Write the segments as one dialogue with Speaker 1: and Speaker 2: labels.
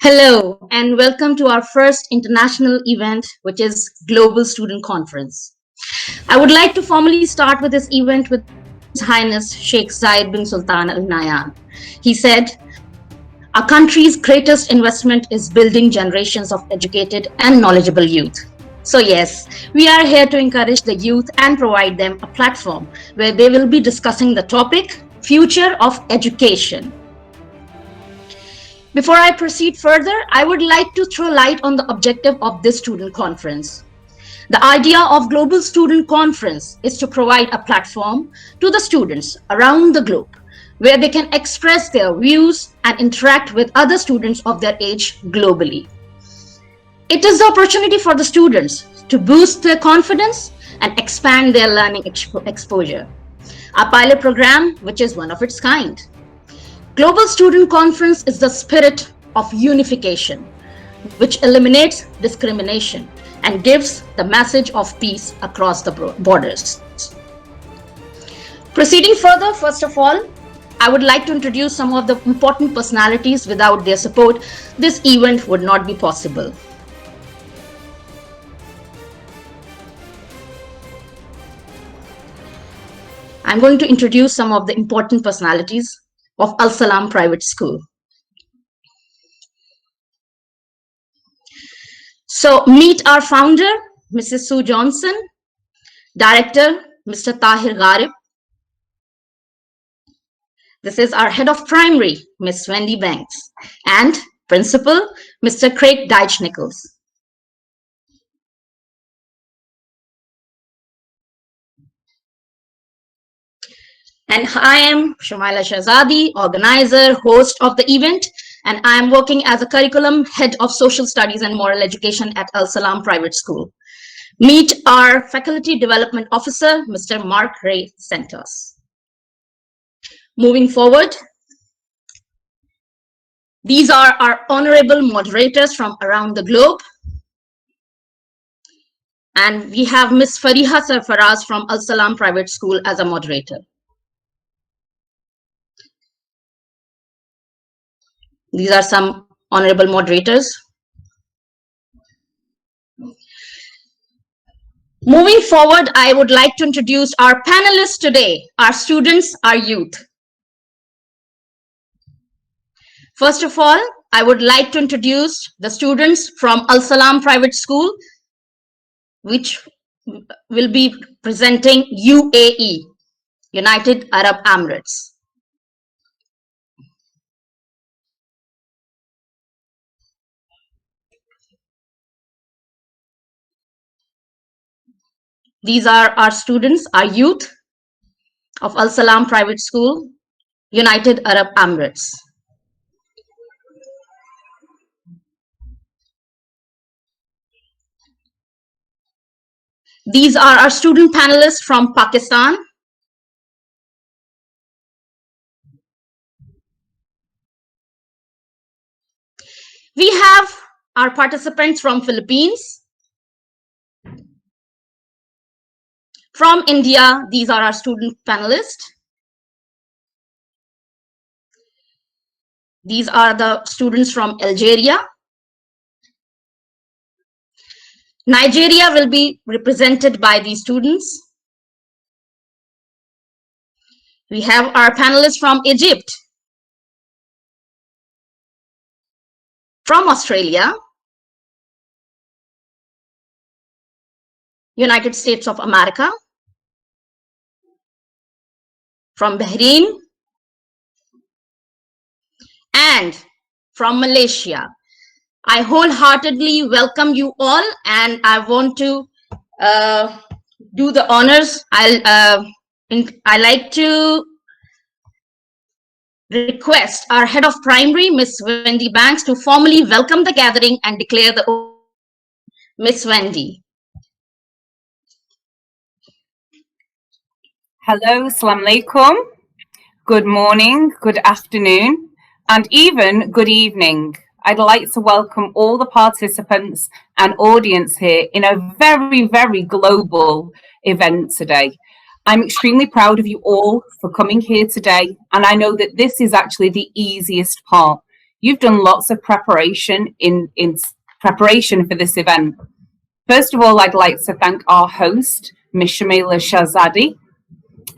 Speaker 1: Hello, and welcome to our first international event, which is Global Student Conference. I would like to formally start with this event with His Highness Sheikh Zayed bin Sultan Al Nahyan. He said, "Our country's greatest investment is building generations of educated and knowledgeable youth." So yes, we are here to encourage the youth and provide them a platform where they will be discussing the topic, Future of Education. Before I proceed further, I would like to throw light on the objective of this student conference. The idea of Global Student Conference is to provide a platform to the students around the globe where they can express their views and interact with other students of their age globally. It is the opportunity for the students to boost their confidence and expand their learning exposure. Our pilot program, which is one of its kind. Global Student Conference is the spirit of unification, which eliminates discrimination and gives the message of peace across the borders. Proceeding further, first of all, I would like to introduce some of the important personalities. Without their support, this event would not be possible. I'm going to introduce some of the important personalities of Salam Private School. So meet our founder, Mrs. Sue Johnson, director, Mr. Tahir Gharib. This is our head of primary, Ms. Wendy Banks, and principal, Mr. Craig Deitch-Nichols. And I am Shumaila Shahzadi, organizer, host of the event, and I am working as a curriculum head of social studies and moral education at Salam Private School. Meet our faculty development officer, Mr. Mark Ray Santos. Moving forward, these are our honorable moderators from around the globe. And we have Ms. Fariha Sarfaraz from Salam Private School as a moderator. These are some honorable moderators. Moving forward, I would like to introduce our panelists today, our students, our youth. First of all, I would like to introduce the students from Salam Private School, which will be presenting UAE, United Arab Emirates. These are our students, our youth of Salam Private School, United Arab Emirates. These are our student panelists from Pakistan. We have our participants from Philippines. From India, these are our student panelists. These are the students from Algeria. Nigeria will be represented by these students. We have our panelists from Egypt, from Australia, United States of America, from Bahrain, and from Malaysia. I wholeheartedly welcome you all, and I want to do the honors. I like to request our head of primary, Ms. Wendy Banks, to formally welcome the gathering and declare the opening. Ms. Wendy.
Speaker 2: Hello, Assalamu alaikum. Good morning, good afternoon, and even good evening. I'd like to welcome all the participants and audience here in a very, very global event today. I'm extremely proud of you all for coming here today, and I know that this is actually the easiest part. you've done lots of preparation in preparation for this event. First of all, I'd like to thank our host, Ms Shumaila Shahzadi,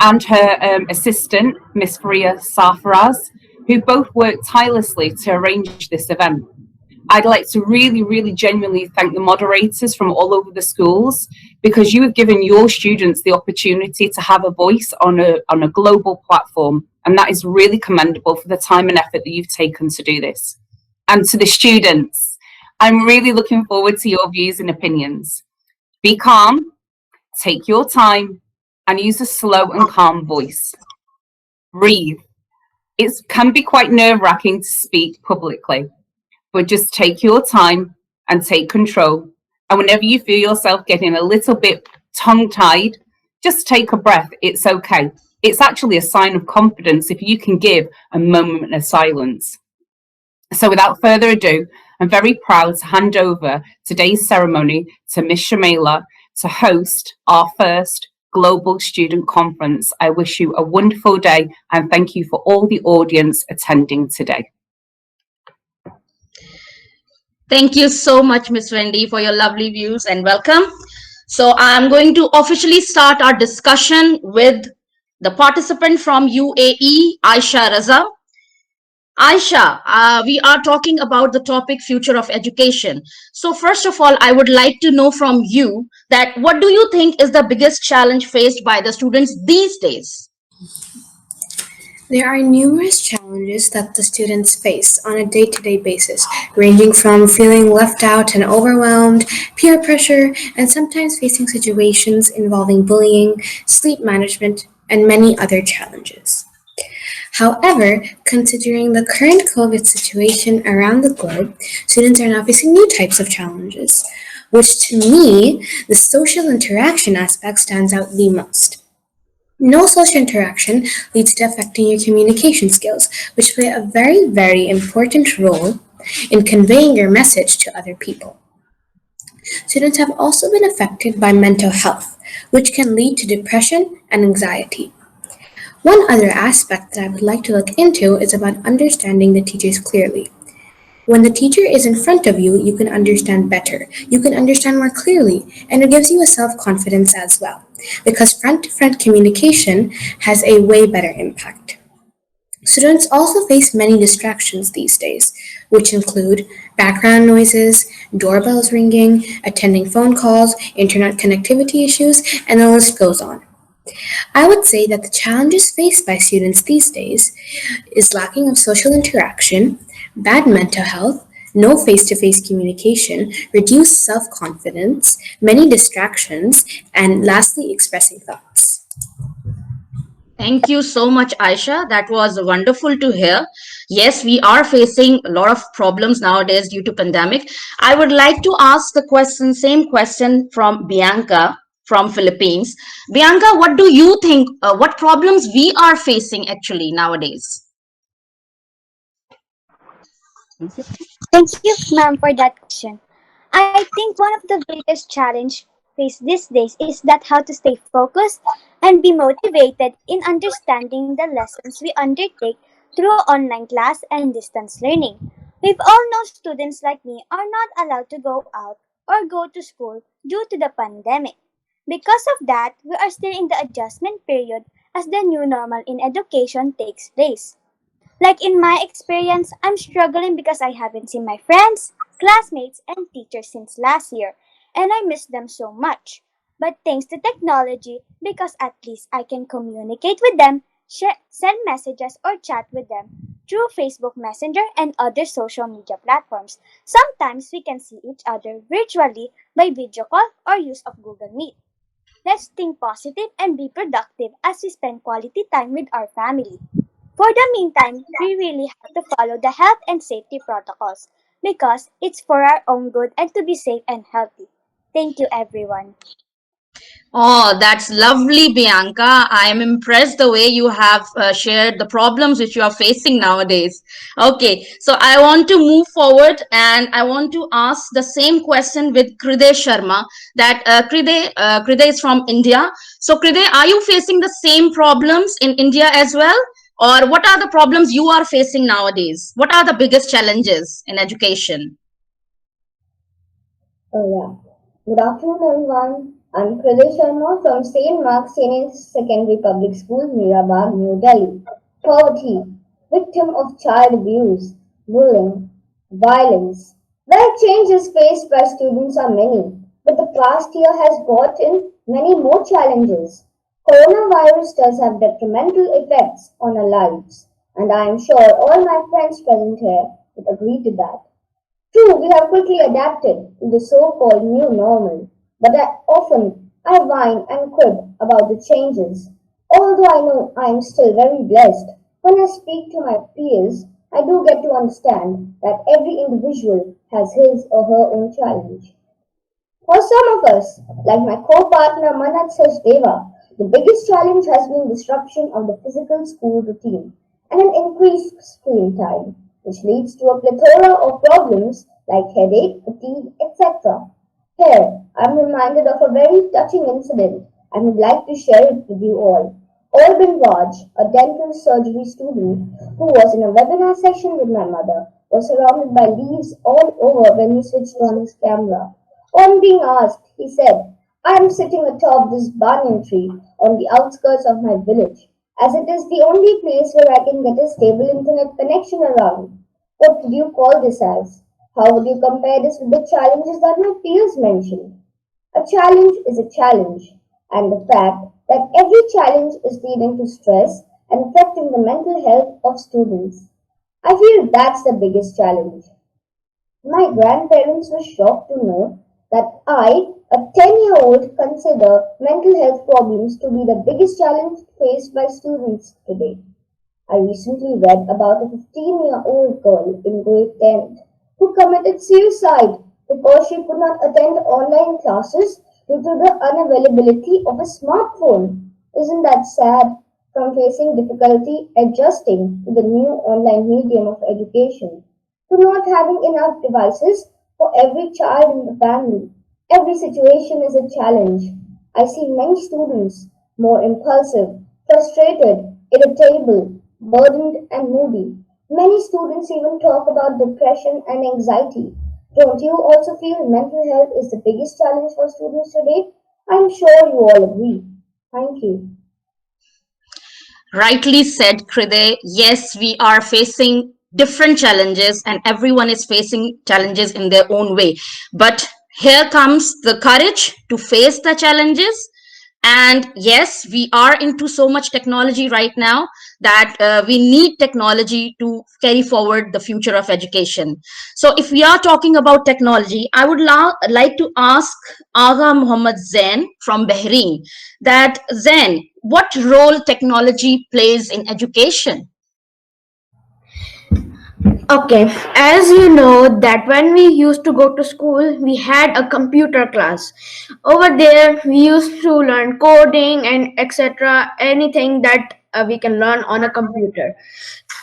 Speaker 2: and her assistant, Ms Faria Sarfaraz, who both worked tirelessly to arrange this event. I'd like to really genuinely thank the moderators from all over the schools, because you have given your students the opportunity to have a voice on a global platform, and that is really commendable for the time and effort that you've taken to do this. And to the students, I'm really looking forward to your views and opinions. Be calm, take your time, and use a slow and calm voice. Breathe. It can be quite nerve-wracking to speak publicly, but just take your time and take control. And whenever you feel yourself getting a little bit tongue-tied, just take a breath. It's okay. It's actually a sign of confidence if you can give a moment of silence. So without further ado, I'm very proud to hand over today's ceremony to Ms Shumaila to host our first Global Student Conference. I wish you a wonderful day, and thank you for all the audience attending today.
Speaker 1: Thank you so much, Ms. Wendy, for your lovely views and welcome. So I'm going to officially start our discussion with the participant from UAE, Aisha Raza. Aisha, we are talking about the topic future of education. So first of all, I would like to know from you that what do you think is the biggest challenge faced by the students these days?
Speaker 3: There are numerous challenges that the students face on a day-to-day basis, ranging from feeling left out and overwhelmed, peer pressure, and sometimes facing situations involving bullying, sleep management, and many other challenges. However, considering the current COVID situation around the globe, students are now facing new types of challenges, which to me, the social interaction aspect stands out the most. No social interaction leads to affecting your communication skills, which play a very important role in conveying your message to other people. Students have also been affected by mental health, which can lead to depression and anxiety. One other aspect that I would like to look into is about understanding the teachers clearly. When the teacher is in front of you, you can understand better. You can understand more clearly, and it gives you a self-confidence as well, because front-to-front communication has a way better impact. Students also face many distractions these days, which include background noises, doorbells ringing, attending phone calls, internet connectivity issues, and the list goes on. I would say that the challenges faced by students these days is lacking of social interaction, bad mental health, no face-to-face communication, reduced self-confidence, many distractions, and lastly, expressing thoughts.
Speaker 1: Thank you so much, Aisha. That was wonderful to hear. Yes, we are facing a lot of problems nowadays due to pandemic. I would like to ask the same question from Bianca from Philippines. Bianca, what do you think? What problems we are facing actually nowadays?
Speaker 4: Thank you, ma'am, for that question. I think one of the biggest challenge faced these days is that how to stay focused and be motivated in understanding the lessons we undertake through online class and distance learning. We've all known students like me are not allowed to go out or go to school due to the pandemic. Because of that, we are still in the adjustment period as the new normal in education takes place. Like in my experience, I'm struggling because I haven't seen my friends, classmates, and teachers since last year, and I miss them so much. But thanks to technology, because at least I can communicate with them, send messages, or chat with them through Facebook Messenger and other social media platforms. Sometimes we can see each other virtually by video call or use of Google Meet. Let's think positive and be productive as we spend quality time with our family. For the meantime, we really have to follow the health and safety protocols because it's for our own good and to be safe and healthy. Thank you, everyone.
Speaker 1: Oh, that's lovely, Bianca. I am impressed the way you have shared the problems which you are facing nowadays. Okay, so I want to move forward and I want to ask the same question with Kride Sharma. That Kride is from India. So Kride, are you facing the same problems in India as well? Or what are the problems you are facing nowadays? What are the biggest challenges in education?
Speaker 5: Oh yeah. Good afternoon everyone. I'm Kridesh Sharma from St. Mark's Senior Secondary Public School, Mirabad, New Delhi. Poverty, victim of child abuse, bullying, violence. The changes faced by students are many, but the past year has brought in many more challenges. Coronavirus does have detrimental effects on our lives, and I am sure all my friends present here would agree to that. True, we have quickly adapted to the so-called new normal, but I whine and crib about the changes. Although I know I am still very blessed, when I speak to my peers, I do get to understand that every individual has his or her own challenge. For some of us, like my co-partner Manat Sachdeva, the biggest challenge has been disruption of the physical school routine and an increased screen time, which leads to a plethora of problems like headache, fatigue, etc. Here, I'm reminded of a very touching incident and would like to share it with you all. Urban Raj, a dental surgery student who was in a webinar session with my mother, was surrounded by leaves all over when he switched on his camera. On being asked, he said, I am sitting atop this banyan tree on the outskirts of my village, as it is the only place where I can get a stable internet connection around. What would you call this as? How would you compare this with the challenges that my peers mentioned? A challenge is a challenge, and the fact that every challenge is leading to stress and affecting the mental health of students. I feel that's the biggest challenge. My grandparents were shocked to know that I, a 10-year-old, consider mental health problems to be the biggest challenge faced by students today. I recently read about a 15-year-old girl in grade 10 who committed suicide because she could not attend online classes due to the unavailability of a smartphone. Isn't that sad? From facing difficulty adjusting to the new online medium of education to not having enough devices for every child in the family. Every situation is a challenge. I see many students more impulsive, frustrated, irritable, burdened, and moody. Many students even talk about depression and anxiety. Don't you also feel mental health is the biggest challenge for students today? I'm sure you all agree. Thank you.
Speaker 1: Rightly said, Kride. Yes, we are facing different challenges, and everyone is facing challenges in their own way. But here comes the courage to face the challenges. And yes, we are into so much technology right now that we need technology to carry forward the future of education. So, if we are talking about technology, I would like to ask Aga Muhammad Zain from Bahrain that Zain, what role technology plays in education?
Speaker 3: Okay, as you know that when we used to go to school, we had a computer class. Over there, we used to learn coding and etc. Anything that we can learn on a computer.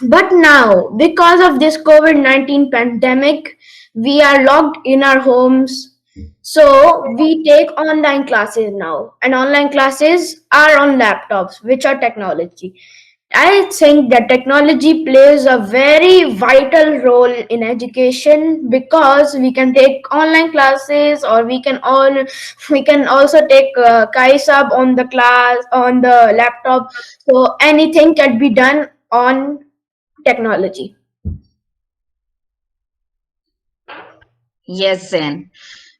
Speaker 3: But now, because of this COVID-19 pandemic, we are locked in our homes. So we take online classes now, and online classes are on laptops, which are technology. I think that technology plays a very vital role in education because we can take online classes, or we can also take Kaisab on the class on the laptop. So anything can be done on technology.
Speaker 1: Yes, Zain.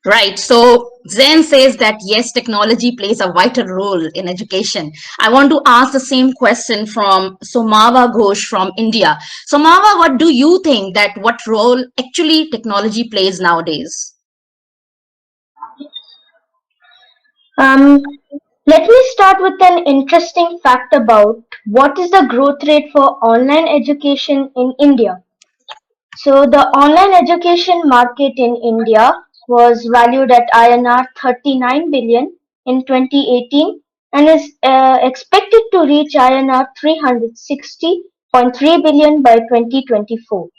Speaker 1: Right. So Zen says that yes, technology plays a vital role in education. I want to ask the same question from Somava Ghosh from India. Somava, what do you think that what role actually technology plays nowadays?
Speaker 4: Um, Let me start with an interesting fact about what is the growth rate for online education in India. So the online education market in India was valued at INR 39 billion in 2018 and is expected to reach INR 360.3 billion by 2024.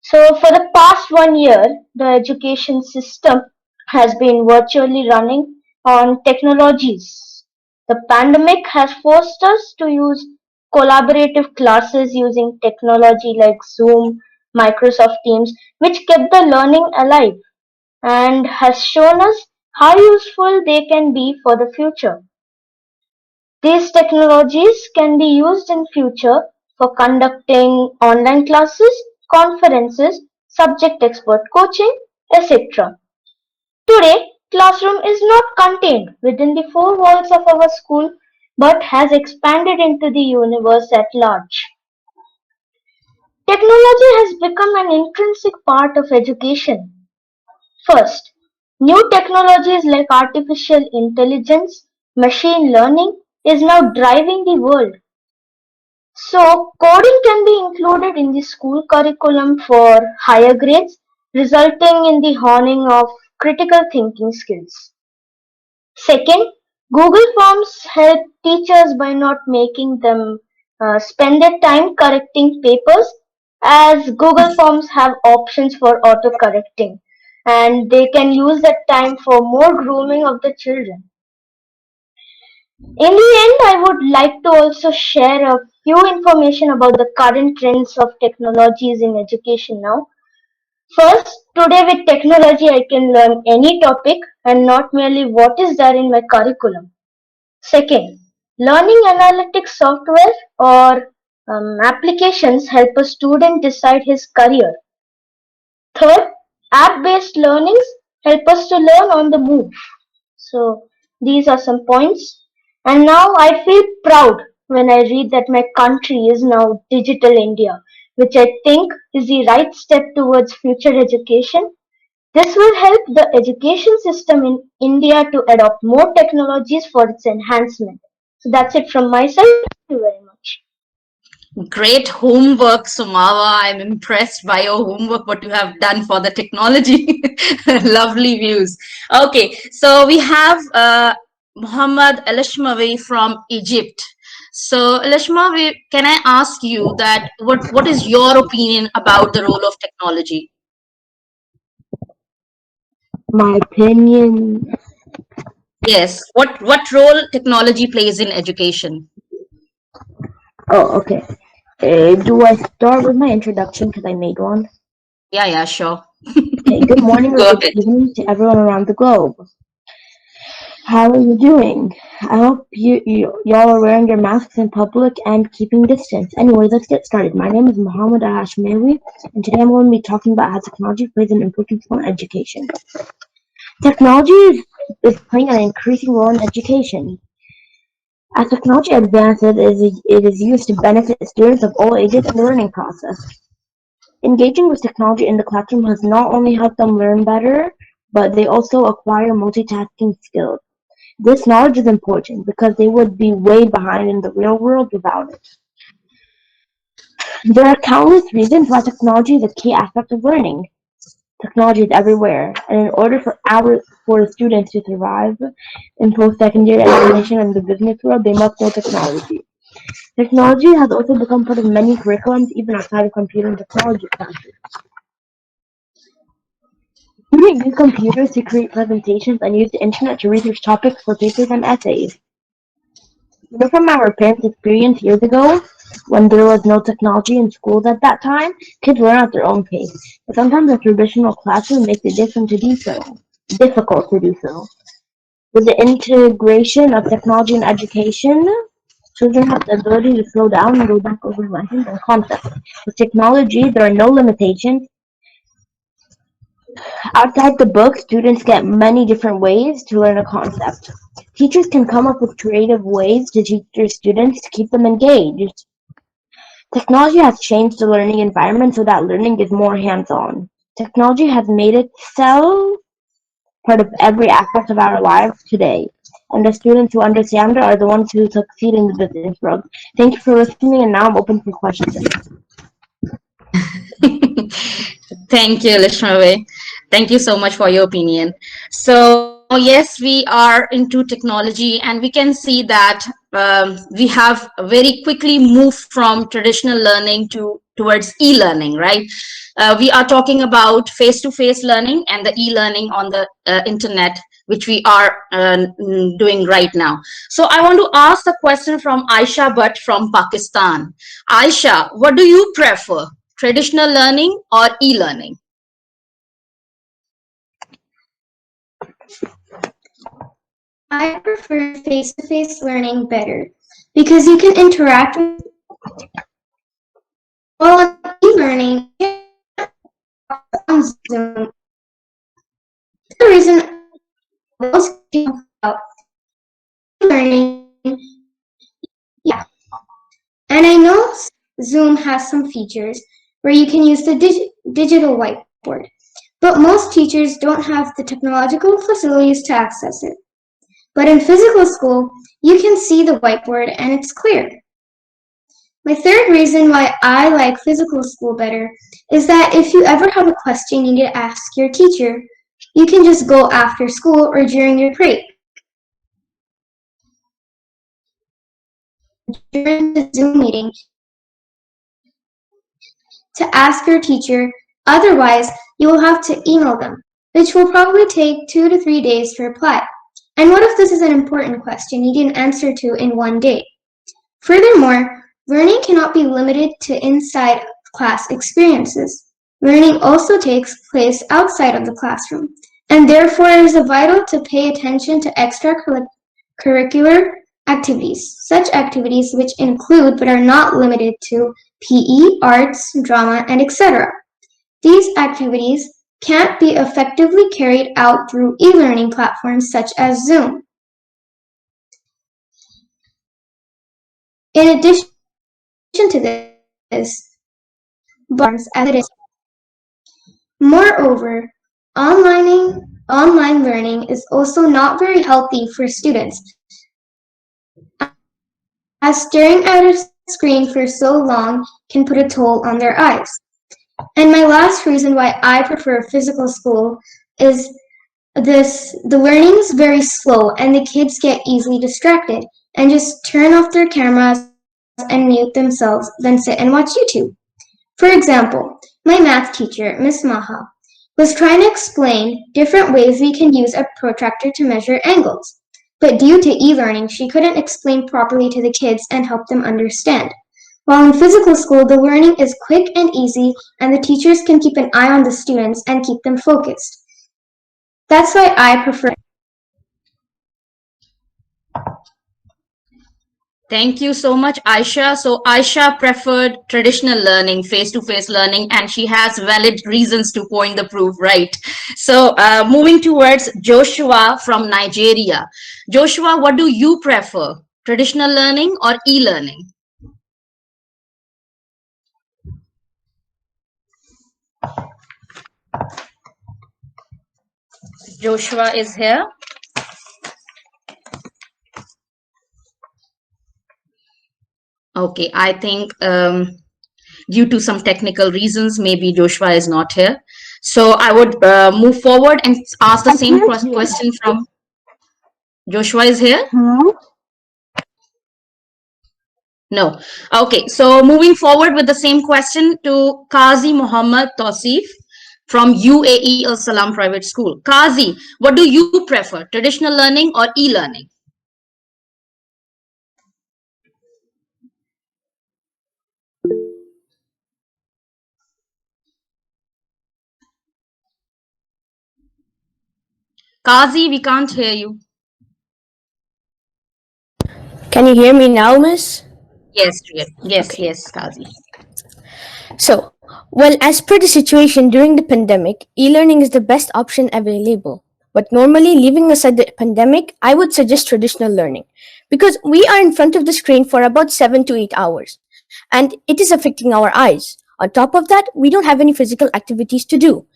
Speaker 4: So for the past 1 year, the education system has been virtually running on technologies. The pandemic has forced us to use
Speaker 6: collaborative classes using technology like Zoom, Microsoft Teams, which kept the learning alive and has shown us how useful they can be for the future. These technologies can be used in future for conducting online classes, conferences, subject expert coaching, etc. Today, classroom is not contained within the four walls of our school but has expanded into the universe at large. Technology has become an intrinsic part of education. First, new technologies like artificial intelligence, machine learning is now driving the world. So, coding can be included in the school curriculum for higher grades, resulting in the honing of critical thinking skills. Second, Google Forms help teachers by not making them spend their time correcting papers, as Google Forms have options for auto correcting and they can use that time for more grooming of the children. In the end, I would like to also share a few information about the current trends of technologies in education now. First, today with technology, I can learn any topic and not merely what is there in my curriculum. Second, learning analytics software or applications help a student decide his career. Third, app-based learnings help us to learn on the move. So these are some points. And now I feel proud when I read that my country is now digital India, which I think is the right step towards future education. This will help the education system in India to adopt more technologies for its enhancement. So that's it from my side. Thank you very much.
Speaker 1: Great homework, Sumawa. I'm impressed by your homework, what you have done for the technology. Lovely views. Okay, so we have Muhammad Elishmawi from Egypt. So, Elishmawi, can I ask you that what is your opinion about the role of technology?
Speaker 7: My opinion.
Speaker 1: Yes, what role technology plays in education?
Speaker 7: Oh, okay. Do I start with my introduction because I made one?
Speaker 1: Yeah, sure.
Speaker 7: Okay, good morning or
Speaker 1: Go
Speaker 7: good
Speaker 1: ahead.
Speaker 7: evening to everyone around the globe. How are you doing? I hope y'all are wearing your masks in public and keeping distance. Anyway, let's get started. My name is Muhammad Hashmewi, and today I'm going to be talking about how technology plays an important role in education. Technology is playing an increasing role in education. As technology advances, it is used to benefit students of all ages in the learning process. Engaging with technology in the classroom has not only helped them learn better, but they also acquire multitasking skills. This knowledge is important because they would be way behind in the real world without it. There are countless reasons why technology is a key aspect of learning. Technology is everywhere, and in order for students to survive in post-secondary education and the business world, they must know technology. Technology has also become part of many curriculums, even outside of computer and technology classes. Students use computers to create presentations and use the internet to research topics for papers and essays. You know, from our parents' experience years ago, when there was no technology in schools at that time, kids learn at their own pace. But sometimes a traditional classroom makes it difficult to do so. With the integration of technology in education, children have the ability to slow down and go back over lessons and concepts. With technology, there are no limitations. Outside the book, students get many different ways to learn a concept. Teachers can come up with creative ways to teach their students to keep them engaged. Technology has changed the learning environment so that learning is more hands-on. Technology has made itself part of every aspect of our lives today, and the students who understand it are the ones who succeed in the business world. Thank you for listening, and now I'm open for questions.
Speaker 1: Thank you, Lishmawe. Thank you so much for your opinion. So now, yes, we are into technology, and we can see that we have very quickly moved from traditional learning towards e-learning, right? We are talking about face-to-face learning and the e-learning on the internet which we are doing right now. So I want to ask a question from Aisha Bhatt from Pakistan. Aisha, what do you prefer, traditional learning or e-learning?
Speaker 3: I prefer face-to-face learning better because you can interact with while e-learning on Zoom. The reason most people about learning, yeah. And I know Zoom has some features where you can use the digital whiteboard, but most teachers don't have the technological facilities to access it. But in physical school, you can see the whiteboard and it's clear. My third reason why I like physical school better is that if you ever have a question you need to ask your teacher, you can just go after school or during your break. During the Zoom meeting to ask your teacher, otherwise you will have to email them, which will probably take 2 to 3 days to reply. And what if this is an important question you didn't answer to in one day? Furthermore, learning cannot be limited to inside class experiences. Learning also takes place outside of the classroom, and therefore it is vital to pay attention to extracurricular activities, such activities which include but are not limited to PE, arts, drama, and etc. These activities can't be effectively carried out through e-learning platforms such as Zoom. In addition to this, as it is. Moreover, online learning is also not very healthy for students, as staring at a screen for so long can put a toll on their eyes. And my last reason why I prefer physical school is the learning is very slow and the kids get easily distracted and just turn off their cameras and mute themselves, then sit and watch YouTube. For example, my math teacher, Ms Maha, was trying to explain different ways we can use a protractor to measure angles. But due to e-learning, she couldn't explain properly to the kids and help them understand. While in physical school, the learning is quick and easy, and the teachers can keep an eye on the students and keep them focused. That's why I prefer.
Speaker 1: Thank you so much, Aisha. So Aisha preferred traditional learning, face-to-face learning, and she has valid reasons to point the proof, right? So moving towards Joshua from Nigeria. Joshua, what do you prefer, traditional learning or e-learning? Joshua is here. Okay, I think due to some technical reasons, maybe Joshua is not here. So I would move forward and ask the same question from Joshua is here? No. Okay, so moving forward with the same question to Qazi Muhammad Tausif from UAE Al Salam Private School. Qazi, what do you prefer, traditional learning or e-learning? Qazi, we can't hear you.
Speaker 8: Can you hear me now, miss?
Speaker 1: Yes, yes,
Speaker 8: Okay.
Speaker 1: yes, Qazi.
Speaker 8: So, well, as per the situation during the pandemic, e-learning is the best option available. But normally, leaving aside the pandemic, I would suggest traditional learning because we are in front of the screen for about 7 to 8 hours and it is affecting our eyes. On top of that, we don't have any physical activities to do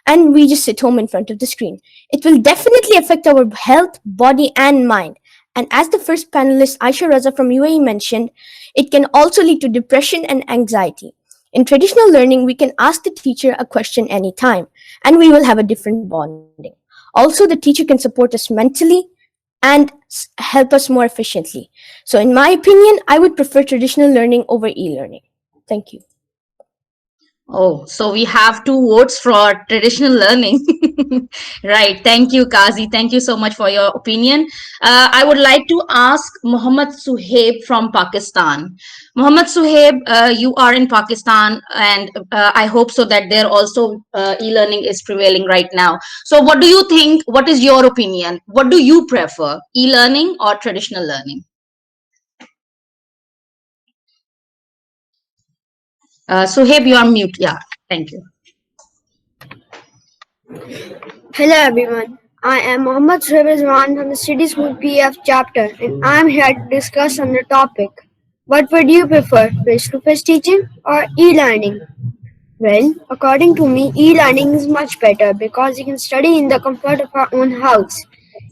Speaker 8: and we just sit home in front of the screen. It will definitely affect our health, body, and mind. And as the first panelist, Aisha Raza from UAE mentioned, it can also lead to depression and anxiety. In traditional learning, we can ask the teacher a question anytime, and we will have a different bonding. Also, the teacher can support us mentally and help us more efficiently. So, in my opinion, I would prefer traditional learning over e-learning. Thank you.
Speaker 1: Oh, so we have two votes for traditional learning. Right. Thank you, Kazi. Thank you so much for your opinion. I would like to ask Muhammad Suhaib from Pakistan. Muhammad Suhaib, you are in Pakistan, and I hope so that there also e-learning is prevailing right now. So, what do you think? What is your opinion? What do you prefer, e-learning or traditional learning? Suhaib, you are mute. Yeah. Thank you.
Speaker 9: Hello everyone. I am Mohammad Rizwan from the City School PF chapter and I am here to discuss on the topic. What would you prefer, face-to-face teaching or e-learning? Well, according to me, e-learning is much better because you can study in the comfort of our own house.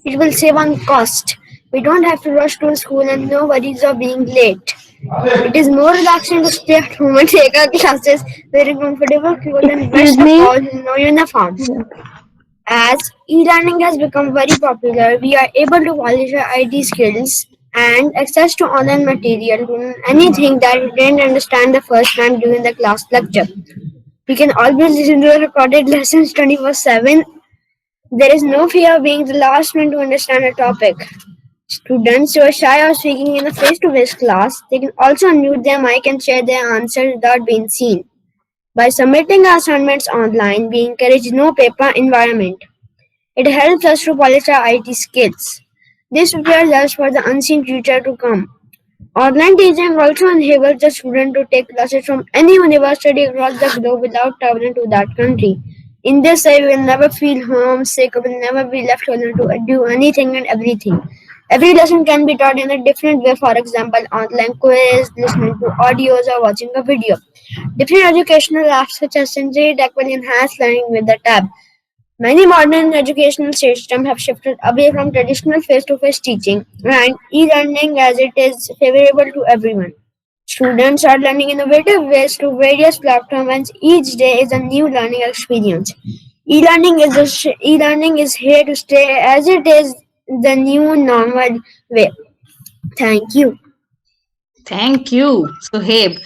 Speaker 9: It will save on cost. We don't have to rush to school and no worries of being late. It is more relaxing to stay at home and take our classes wearing comfortable clothes and
Speaker 7: Excuse
Speaker 9: best of
Speaker 7: me?
Speaker 9: all, no uniforms. As e-learning has become very popular, we are able to polish our IT skills and access to online material to learn anything that we didn't understand the first time during the class lecture. We can always listen to the recorded lessons 24/7. There is no fear of being the last one to understand a topic. Students who are shy of speaking in a face-to-face class, they can also unmute their mic and share their answers without being seen. By submitting our assignments online, we encourage no paper environment. It helps us to polish our IT skills. This prepares us for the unseen future to come. Online teaching also enables the student to take classes from any university across the globe without traveling to that country. In this way, we will never feel homesick or will never be left alone to do anything and everything. Every lesson can be taught in a different way, for example, online quiz, listening to audios, or watching a video. Different educational apps such as Sensory Tech will enhance learning with the tab. Many modern educational systems have shifted away from traditional face-to-face teaching and e-learning as it is favorable to everyone. Students are learning innovative ways through various platforms and each day is a new learning experience. E-learning is here to stay as it is the new normal way. Thank you.
Speaker 1: Thank you, Suhaib.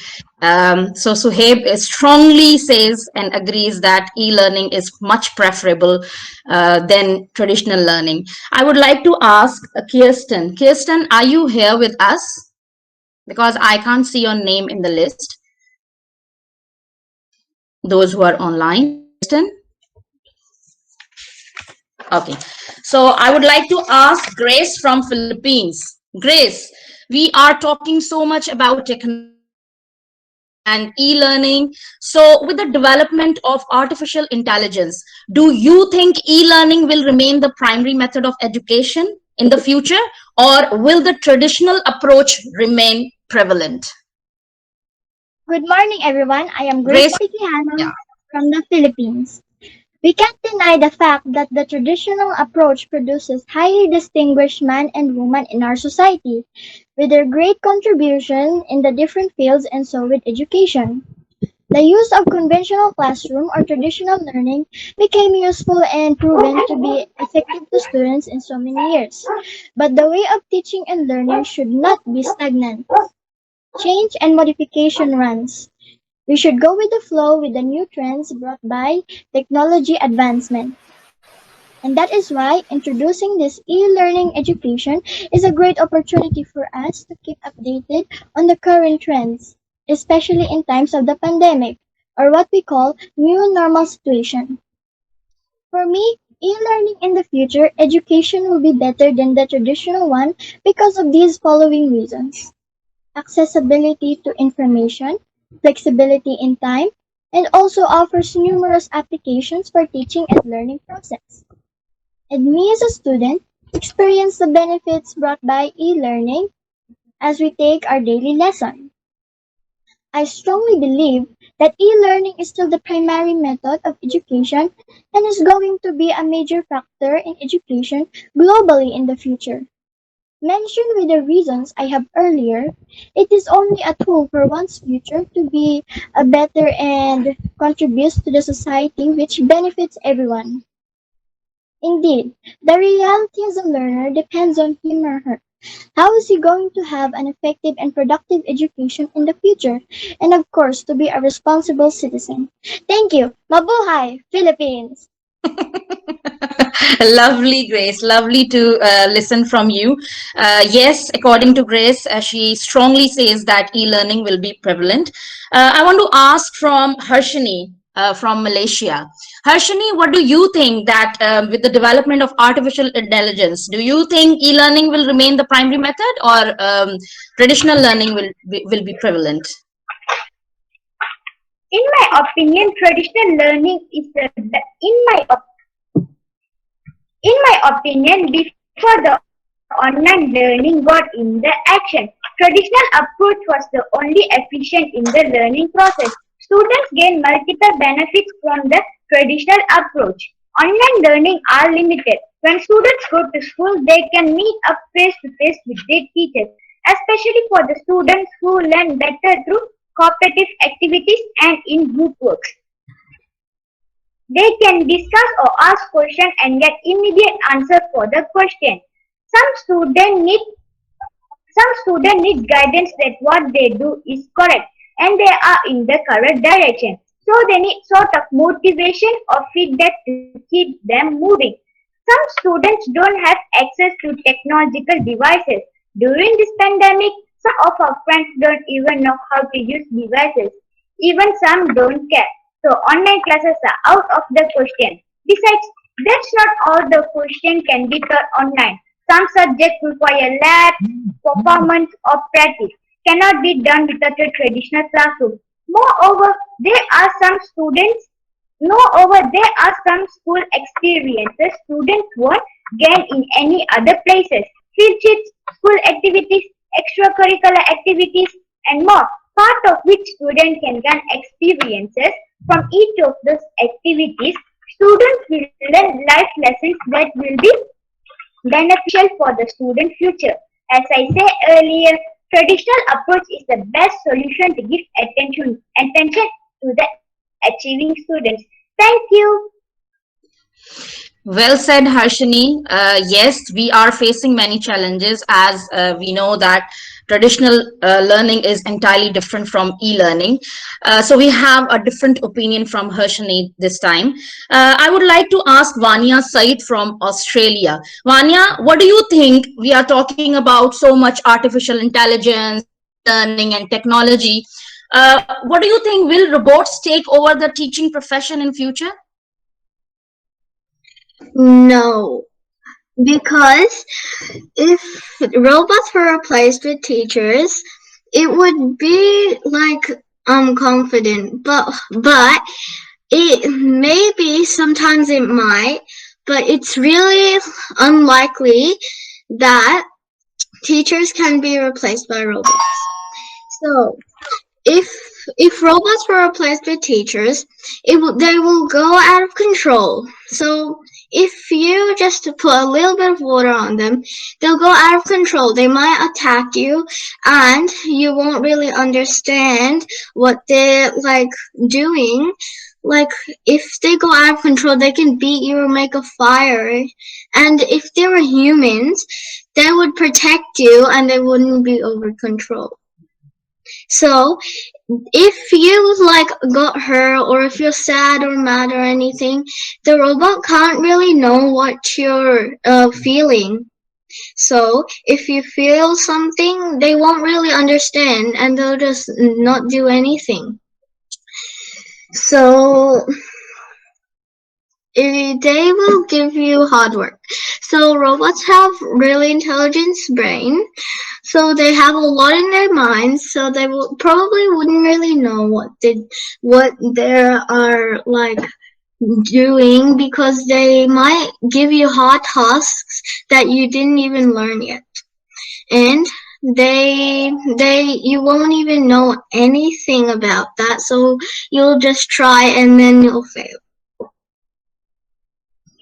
Speaker 1: So Suhaib strongly says and agrees that e-learning is much preferable than traditional learning. I would like to ask Kirsten. Kirsten, are you here with us? Because I can't see your name in the list. Those who are online. Kirsten? Okay. So I would like to ask Grace from Philippines. Grace, we are talking so much about technology and e-learning. So with the development of artificial intelligence, do you think e-learning will remain the primary method of education in the future, or will the traditional approach remain prevalent?
Speaker 10: Good morning, everyone. I am Grace
Speaker 1: Grace,
Speaker 10: Tikihano
Speaker 1: yeah.
Speaker 10: from the Philippines. We can't deny the fact that the traditional approach produces highly distinguished men and women in our society, with their great contribution in the different fields and so with education. The use of conventional classroom or traditional learning became useful and proven to be effective to students in so many years. But the way of teaching and learning should not be stagnant. Change and modification runs. We should go with the flow with the new trends brought by technology advancement. And that is why introducing this e-learning education is a great opportunity for us to keep updated on the current trends, especially in times of the pandemic, or what we call new normal situation. For me, e-learning in the future, education will be better than the traditional one because of these following reasons: accessibility to information, flexibility in time, and also offers numerous applications for teaching and learning process. And me as a student experience the benefits brought by e-learning as we take our daily lesson. I strongly believe that e-learning is still the primary method of education and is going to be a major factor in education globally in the future. Mentioned with the reasons I have earlier, it is only a tool for one's future to be a better and contributes to the society which benefits everyone. Indeed, the reality as a learner depends on him or her. How is he going to have an effective and productive education in the future? And of course, to be a responsible citizen. Thank you. Mabuhay, Philippines!
Speaker 1: Lovely, Grace. Lovely to listen from you. Yes, according to Grace, she strongly says that e-learning will be prevalent. I want to ask from Harshini from Malaysia. Harshini, what do you think that with the development of artificial intelligence, do you think e-learning will remain the primary method, or traditional learning will be prevalent?
Speaker 6: In my opinion, traditional learning is before the online learning got in the action, traditional approach was the only efficient in the learning process. Students gain multiple benefits from the traditional approach. Online learning are limited. When students go to school, they can meet up face to face with their teachers, especially for the students who learn better through cooperative activities and in group works. They can discuss or ask questions and get immediate answer for the question. Some students need guidance that what they do is correct and they are in the correct direction. So they need sort of motivation or feedback to keep them moving. Some students don't have access to technological devices. During this pandemic, some of our friends don't even know how to use devices. Even some don't care. So online classes are out of the question. Besides, that's not all the question can be taught online. Some subjects require lab, performance, or practice. Cannot be done without a traditional classroom. Moreover, there are some students there are some school experiences students won't gain in any other places. Field trips, school activities, extracurricular activities, and more, part of which students can gain experiences from each of those activities. Students will learn life lessons that will be beneficial for the student future. As I said earlier, traditional approach is the best solution to give attention to the achieving students. Thank you.
Speaker 1: Well said, Harshini. Yes, we are facing many challenges, as we know that traditional learning is entirely different from e-learning. So we have a different opinion from Harshini this time. I would like to ask Vanya Said from Australia. Vanya, what do you think? We are talking about so much artificial intelligence, e-learning, and technology. What do you think? Will robots take over the teaching profession in future?
Speaker 9: No, because if robots were replaced with teachers, it would be like confident, but it maybe sometimes it might, but it's really unlikely that teachers can be replaced by robots. So if robots were replaced with teachers, they will go out of control. So if you just put a little bit of water on them, they'll go out of control. They might attack you, and you won't really understand what they're like doing. Like if they go out of control, they can beat you or make a fire. And if they were humans, they would protect you and they wouldn't be over control. So if you like got hurt or if you're sad or mad or anything, the robot can't really know what you're feeling. So if you feel something, they won't really understand and they'll just not do anything. So they will give you hard work. So robots have really intelligent brain. So they have a lot in their minds. So they probably wouldn't really know what they are like doing, because they might give you hard tasks that you didn't even learn yet, and you won't even know anything about that. So you'll just try and then you'll fail.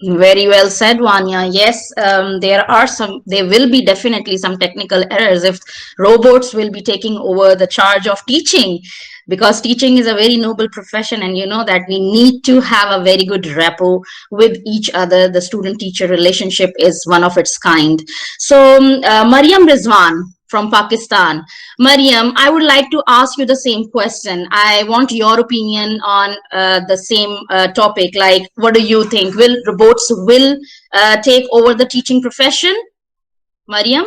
Speaker 1: Very well said, Vanya. Yes, there will be definitely some technical errors if robots will be taking over the charge of teaching, because teaching is a very noble profession, and you know that we need to have a very good rapport with each other. The student teacher relationship is one of its kind. So, Mariam Rizwan from Pakistan. Mariam, I would like to ask you the same question. I want your opinion on the same topic. Like, what do you think? Will robots will take over the teaching profession? Mariam?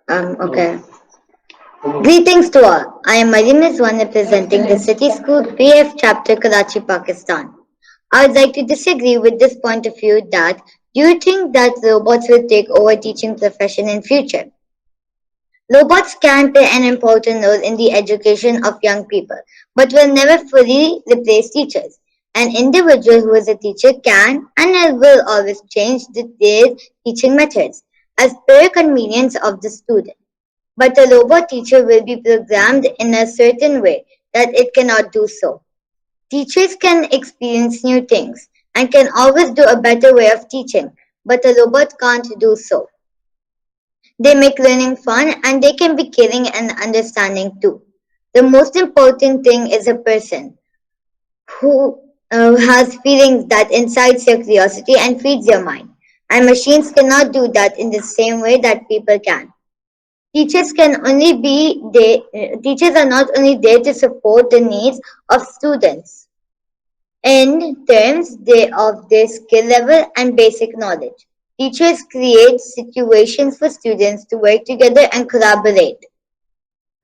Speaker 5: Okay. Greetings to all. I am Mariam Rizwan representing the City School PF chapter Karachi, Pakistan. I would like to disagree with this point of view that do you think that robots will take over teaching profession in future? Robots can play an important role in the education of young people, but will never fully replace teachers. An individual who is a teacher can and will always change their teaching methods as per convenience of the student. But a robot teacher will be programmed in a certain way that it cannot do so. Teachers can experience new things and can always do a better way of teaching, but a robot can't do so. They make learning fun and they can be caring and understanding too. The most important thing is a person who has feelings that incites your curiosity and feeds your mind. And machines cannot do that in the same way that people can. Teachers are not only there to support the needs of students in terms of their skill level and basic knowledge. Teachers create situations for students to work together and collaborate.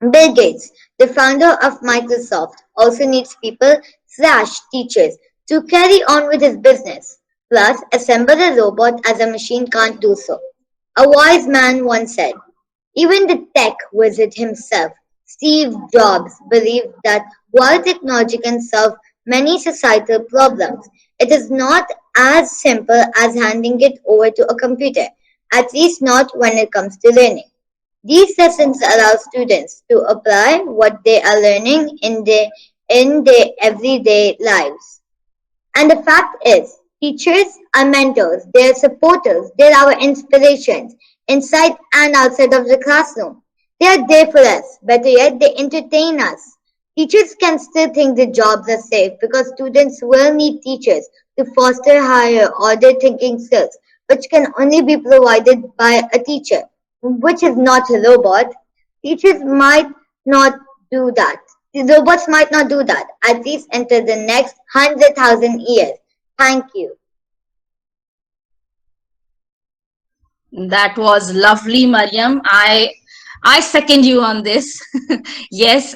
Speaker 5: Bill Gates, the founder of Microsoft, also needs people slash teachers to carry on with his business. Plus, assemble a robot as a machine can't do so. A wise man once said, even the tech wizard himself, Steve Jobs, believed that while technology can solve many societal problems, it is not as simple as handing it over to a computer, at least not when it comes to learning. These lessons allow students to apply what they are learning in their everyday lives. And the fact is, teachers are mentors, they are supporters, they are our inspirations, inside and outside of the classroom. They are there for us. Better yet, they entertain us. Teachers can still think their jobs are safe because students will need teachers to foster higher order thinking skills, which can only be provided by a teacher, which is not a robot. Teachers might not do that. The robots might not do that, at least until the next 100,000 years. Thank you.
Speaker 1: That was lovely, Mariam. I second you on this. Yes,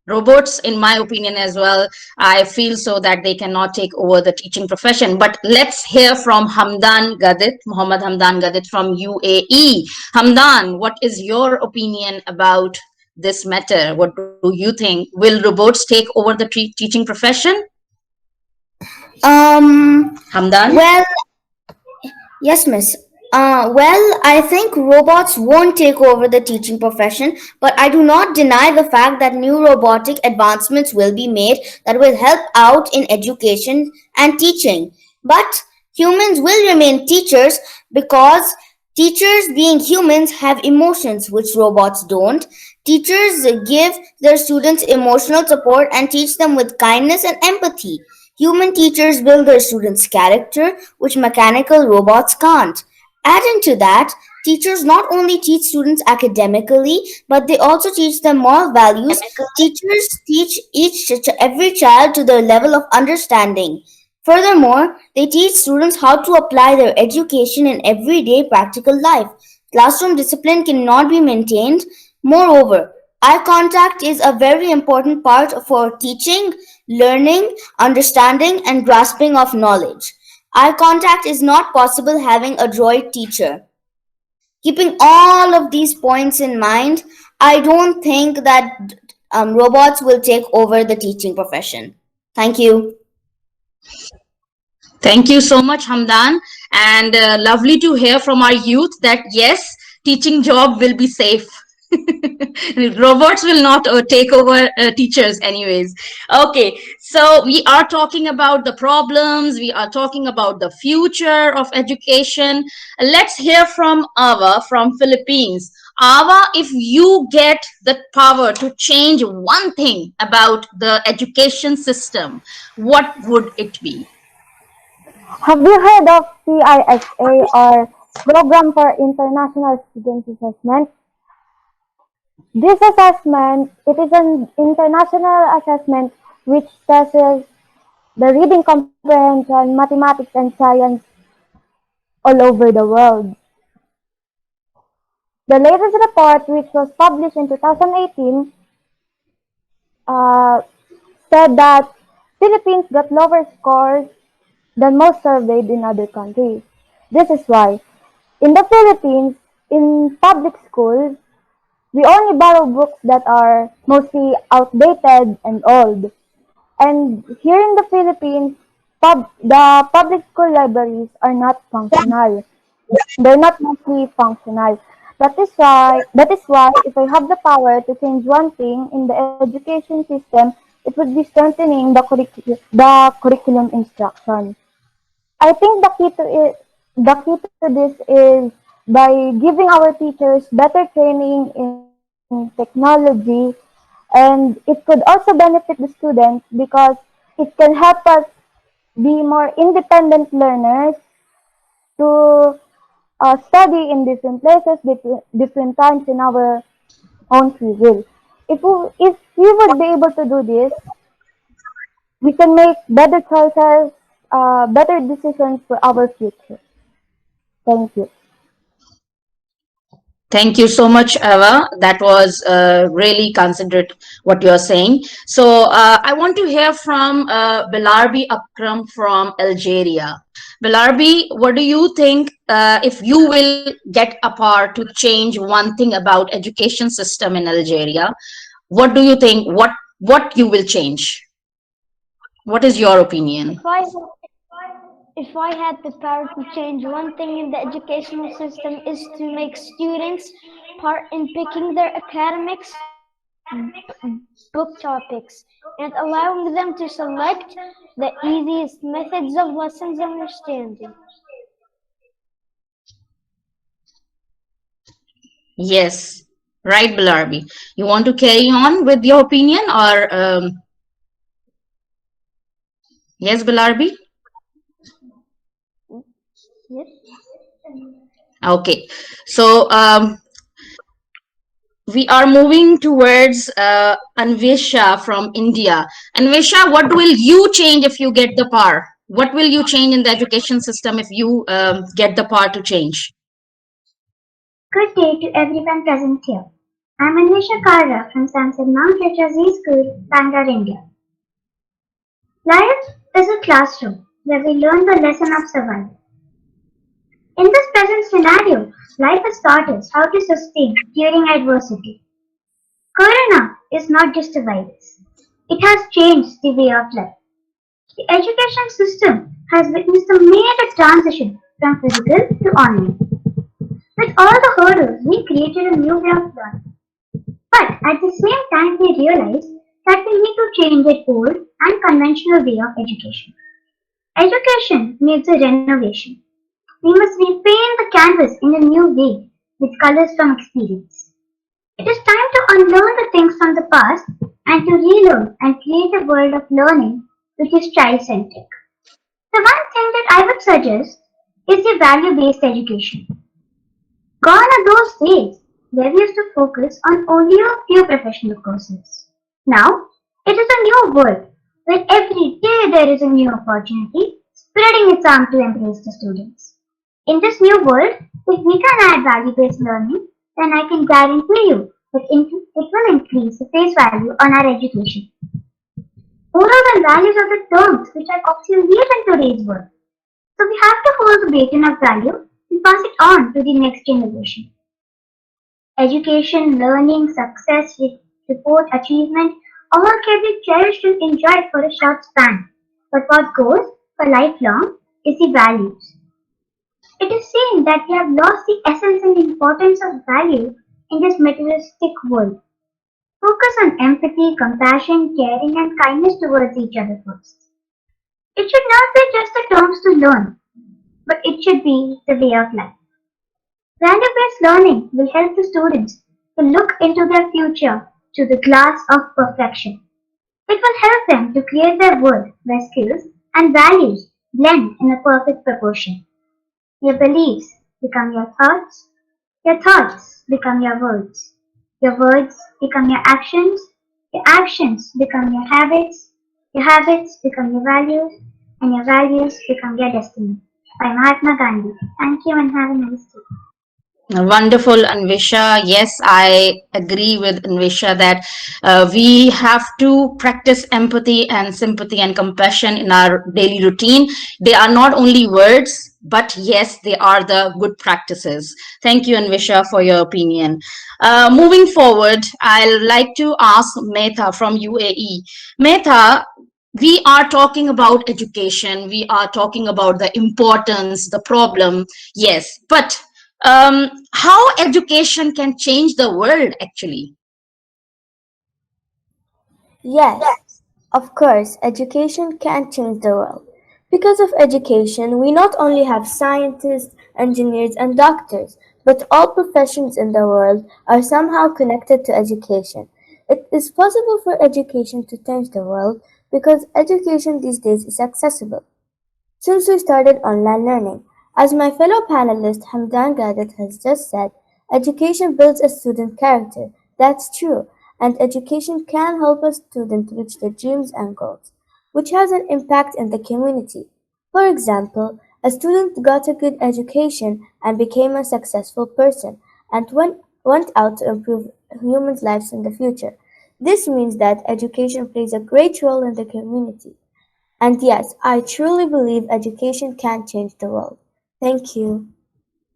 Speaker 1: robots, in my opinion as well, I feel so that they cannot take over the teaching profession. But let's hear from Hamdan Gadit, Muhammad Hamdan Gadit from UAE. Hamdan, what is your opinion about this matter? What do you think? Will robots take over the teaching profession? Hamdan?
Speaker 8: Well, yes, miss. I think robots won't take over the teaching profession, but I do not deny the fact that new robotic advancements will be made that will help out in education and teaching. But humans will remain teachers because teachers, being humans, have emotions which robots don't. Teachers give their students emotional support and teach them with kindness and empathy. Human teachers build their students' character, which mechanical robots can't. Adding to that, teachers not only teach students academically, but they also teach them moral values. Teachers teach every child to their level of understanding. Furthermore, they teach students how to apply their education in everyday practical life. Classroom discipline cannot be maintained. Moreover, eye contact is a very important part for teaching, learning, understanding, and grasping of knowledge. Eye contact is not possible having a droid teacher. Keeping all of these points in mind, I don't think that robots will take over the teaching profession. Thank you.
Speaker 1: Thank you so much, Hamdan. And lovely to hear from our youth that yes, teaching job will be safe. Robots will not take over teachers anyways. Okay, so we are talking about the problems, we are talking about the future of education. Let's hear from Ava from Philippines. Ava, if you get the power to change one thing about the education system, what would it be?
Speaker 9: Have you heard of PISA or Program for International Student Assessment? This assessment, it is an international assessment which tests the reading comprehension, mathematics, and science all over the world. The latest report, which was published in 2018, uh, said that Philippines got lower scores than most surveyed in other countries. This is why, in the Philippines, in public schools, we only borrow books that are mostly outdated and old. And here in the Philippines, the public school libraries are not functional. They're not mostly functional. That is why if I have the power to change one thing in the education system, it would be strengthening the curriculum instruction. I think the key to this is by giving our teachers better training in technology, and it could also benefit the students because it can help us be more independent learners to study in different places, different times in our own free will. If we would be able to do this, we can make better choices, better decisions for our future. Thank you.
Speaker 1: Thank you so much, Eva. That was really considerate what you're saying. So I want to hear from Belarbi Akram from Algeria. Belarbi, what do you think if you will get a power to change one thing about education system in Algeria? What do you think? What you will change? What is your opinion?
Speaker 10: If I had the power to change one thing in the educational system is to make students part in picking their academics book topics and allowing them to select the easiest methods of lessons understanding.
Speaker 1: Yes, right, Belarbi. You want to carry on with your opinion, or yes, Belarbi?
Speaker 10: Yes.
Speaker 1: Okay, so we are moving towards Anvesha from India. Anvesha, what will you change if you get the power? What will you change in the education system if you get the power to change?
Speaker 11: Good day to everyone present here. I'm Anisha Kara from Samson Mount Literacy School, Bangalore, India. Life is a classroom where we learn the lesson of survival. In this present scenario, life has taught us how to sustain during adversity. Corona is not just a virus. It has changed the way of life. The education system has witnessed a major transition from physical to online. With all the hurdles, we created a new way of learning. But at the same time, we realized that we need to change the old and conventional way of education. Education needs a renovation. We must repaint the canvas in a new way with colors from experience. It is time to unlearn the things from the past and to relearn and create a world of learning which is child centric. The one thing that I would suggest is the value based education. Gone are those days where we used to focus on only a few professional courses. Now, it is a new world where every day there is a new opportunity spreading its arm to embrace the students. In this new world, if we can add value-based learning, then I can guarantee you that it will increase the face value on our education. Morals and values are the terms which are obsolete in today's world. So we have to hold the baton of value and pass it on to the next generation. Education, learning, success, report, achievement, all can be cherished and enjoyed for a short span. But what goes for lifelong is the values. It is seen that we have lost the essence and importance of value in this materialistic world. Focus on empathy, compassion, caring, and kindness towards each other first. It should not be just the terms to learn, but it should be the way of life. Value-based learning will help the students to look into their future through the glass of perfection. It will help them to create their world where skills and values blend in a perfect proportion. Your beliefs become your thoughts become your words become your actions become your habits become your values, and your values become your destiny. By Mahatma Gandhi. Thank you and have a nice day.
Speaker 1: Wonderful, Anvisha. Yes, I agree with Anvisha that we have to practice empathy and sympathy and compassion in our daily routine. They are not only words, but yes, they are the good practices. Thank you, Anvisha, for your opinion. Moving forward, I'll like to ask Metha from UAE. Metha, we are talking about education, we are talking about the importance, the problem, yes, but how education can change the world actually?
Speaker 8: Yes, of course, education can change the world. Because of education, we not only have scientists, engineers, and doctors, but all professions in the world are somehow connected to education. It is possible for education to change the world because education these days is accessible. Since we started online learning, as my fellow panelist Hamdan Gadat has just said, education builds a student character. That's true, and education can help a student reach their dreams and goals, which has an impact in the community. For example, a student got a good education and became a successful person and went out to improve humans' lives in the future. This means that education plays a great role in the community. And yes, I truly believe education can change the world. Thank you.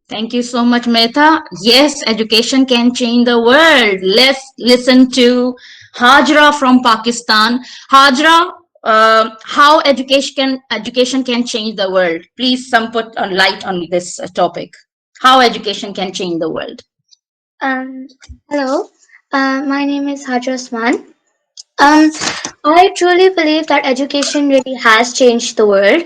Speaker 1: Thank you so much, Mehta. Yes, education can change the world. Let's listen to Hajra from Pakistan. Hajra, how education can change the world? Please, some put a light on this topic. How education can change the world?
Speaker 12: Um, Hello, my name is Hajar Osman. Um, I truly believe that education really has changed the world.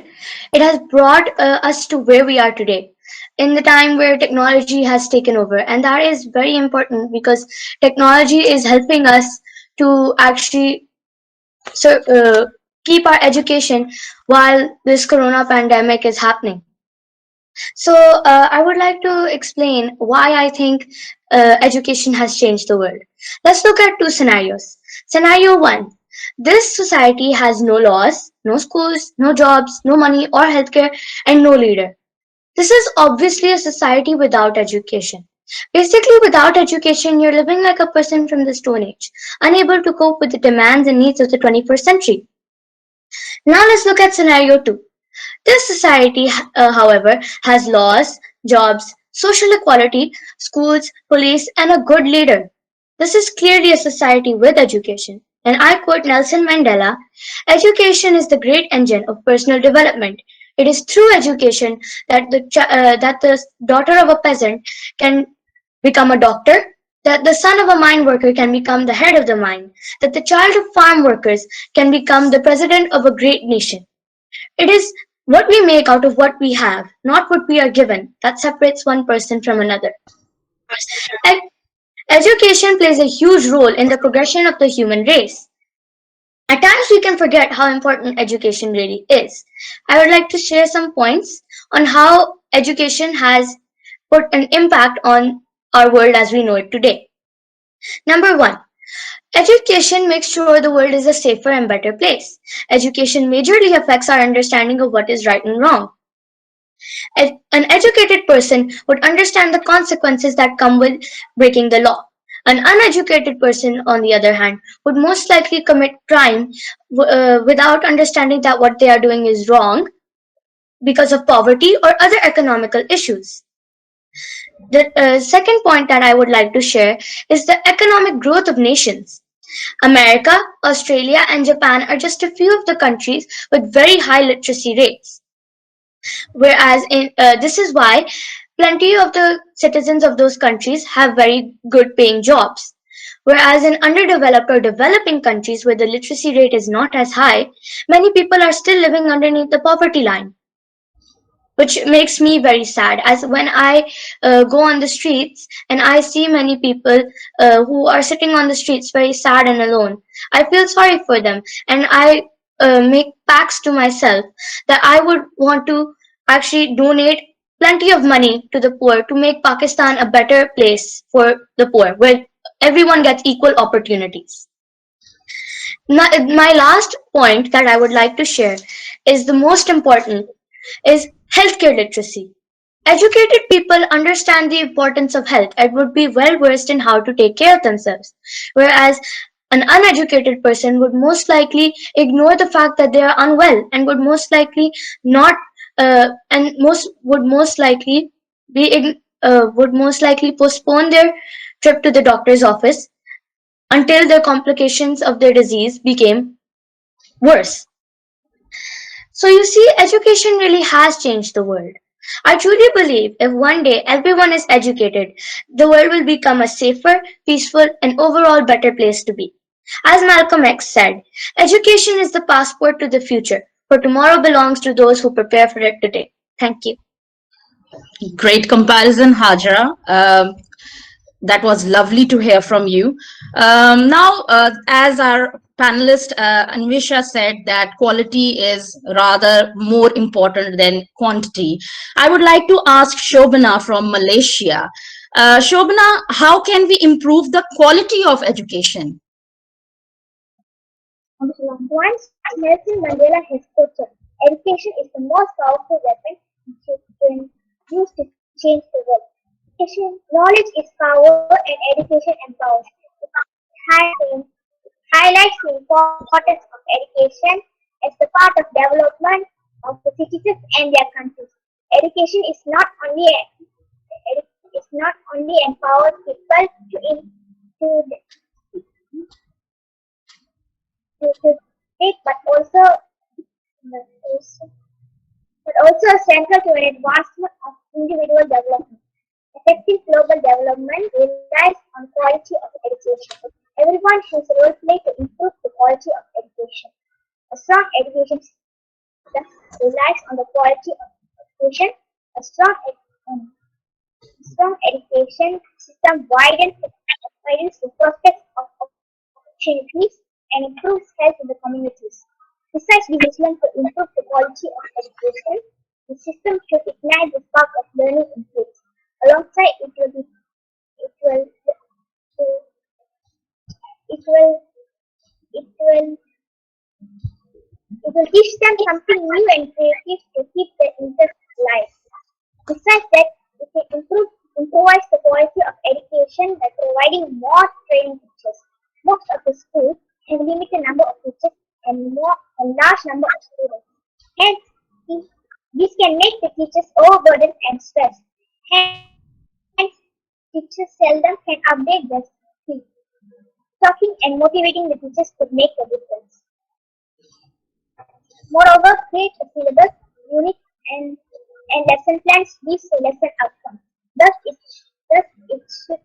Speaker 12: It has brought us to where we are today, in the time where technology has taken over, and that is very important because technology is helping us to actually so, keep our education while this corona pandemic is happening. So, I would like to explain why I think education has changed the world. Let's look at two scenarios. Scenario one: this society has no laws, no schools, no jobs, no money or healthcare, and no leader. This is obviously a society without education. Basically, without education, you're living like a person from the Stone Age, unable to cope with the demands and needs of the 21st century. Now, let's look at scenario two. This society, however, has laws, jobs, social equality, schools, police, and a good leader. This is clearly a society with education. And I quote Nelson Mandela: education is the great engine of personal development. It is through education that that the daughter of a peasant can become a doctor, that the son of a mine worker can become the head of the mine, that the child of farm workers can become the president of a great nation. It is what we make out of what we have, not what we are given, that separates one person from another. Ed- Education plays a huge role in the progression of the human race. At times we can forget how important education really is. I would like to share some points on how education has put an impact on our world as we know it today. Number one, education makes sure the world is a safer and better place. Education majorly affects our understanding of what is right and wrong. An educated person would understand the consequences that come with breaking the law. An uneducated person, on the other hand, would most likely commit crime without understanding that what they are doing is wrong because of poverty or other economical issues. The second point that I would like to share is the economic growth of nations. America, Australia, and Japan are just a few of the countries with very high literacy rates. Whereas this is why plenty of the citizens of those countries have very good paying jobs. Whereas in underdeveloped or developing countries where the literacy rate is not as high, many people are still living underneath the poverty line, which makes me very sad. As when I go on the streets and I see many people who are sitting on the streets very sad and alone, I feel sorry for them, and I make pacts to myself that I would want to actually donate plenty of money to the poor to make Pakistan a better place for the poor, where everyone gets equal opportunities. My last point that I would like to share is the most important is healthcare literacy. Educated people understand the importance of health and would be well versed in how to take care of themselves, whereas an uneducated person would most likely ignore the fact that they are unwell and would most likely not and most would most likely would most likely postpone their trip to the doctor's office until the complications of their disease became worse. So you see, education really has changed the world. I truly believe if one day everyone is educated, the world will become a safer, peaceful, and overall better place to be. As Malcolm X said, education is the passport to the future, for tomorrow belongs to those who prepare for it today. Thank you.
Speaker 1: Great comparison, Hajra. That was lovely to hear from you. Now, as our panelist Anvisha said, that quality is rather more important than quantity. I would like to ask Shobana from Malaysia. Shobana, how can we improve the quality of education?
Speaker 11: Once Nelson Mandela has quoted, education is the most powerful weapon it can use to change the world. Education, knowledge is power and education empowers. It highlights the importance of education as the part of development of the citizens and their countries. Education is not only empowers people to, to take, but also central to an advancement of individual development. Effective global development relies on quality of education. Everyone has a role play to improve the quality of education. A strong education system relies on the quality of education. A strong education system widens the prospects of opportunities and improves health in the communities. Besides being vigilant to improve the quality of education, the system should ignite the spark of learning in kids. Alongside, it will it will it will it will teach them something new and creative to keep their interest alive. Besides that, it will improvise the quality of education by providing more trained teachers. Most of the schools have a limited number of teachers and a large number of students. Hence, this can make the teachers overburdened and stressed. Hence, teachers seldom can update their skills. Talking and motivating the teachers could make a difference. Moreover, create a syllabus, unit, and lesson plans leads to lesson outcomes. Thus, it should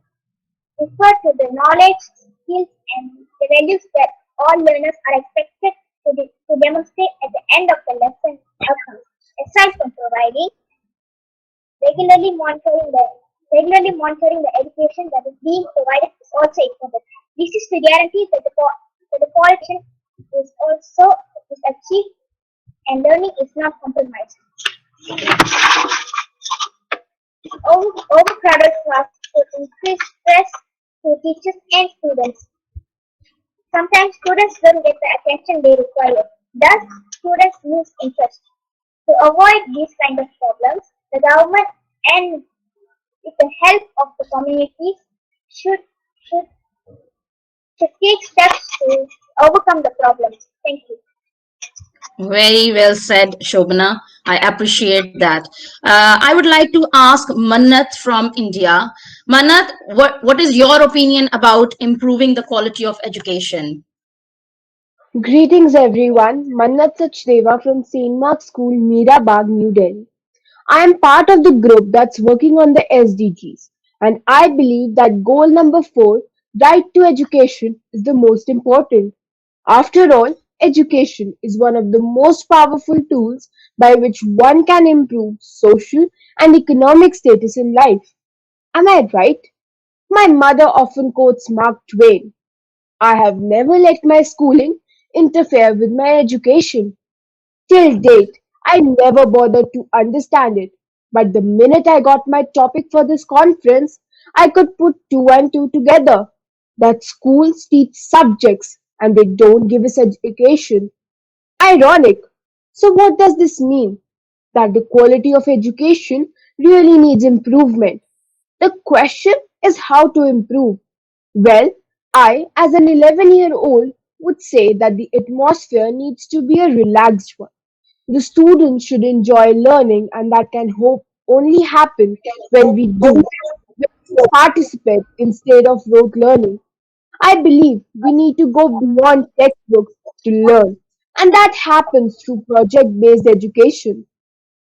Speaker 11: refer to the knowledge, skills, and the values that all learners are expected to demonstrate at the end of the lesson outcomes. Aside from providing regularly monitoring the regularly monitoring the education that is being provided is also important. This is to guarantee that the quality is also is achieved and learning is not compromised. Overcrowded classes could increase stress to teachers and students. Sometimes students don't get the attention they require. Thus, students lose interest. To avoid these kind of problems, the government and with the help of the communities should should should take steps to overcome the problems. Thank you.
Speaker 1: Very well said, Shobana. I appreciate that. I would like to ask Mannat from India. Mannat, what is your opinion about improving the quality of education?
Speaker 7: Greetings everyone, Mannat Sachdeva from St. Mark's School, Meerabad, New Delhi. I am part of the group that's working on the SDGs, and I believe that goal number 4, right to education, is the most important. After all, education is one of the most powerful tools by which one can improve social and economic status in life. Am I right? My mother often quotes Mark Twain: I have never let my schooling interfere with my education. Till date, I never bothered to understand it, but the minute I got my topic for this conference, I could put two and two together. That schools teach subjects and they don't give us education. Ironic. So, what does this mean? That the quality of education really needs improvement. The question is how to improve. Well, I, as an 11-year-old, would say that the atmosphere needs to be a relaxed one. The students should enjoy learning, and that can hope only happen when we do, when we participate instead of rote learning. I believe we need to go beyond textbooks to learn, and that happens through project based education.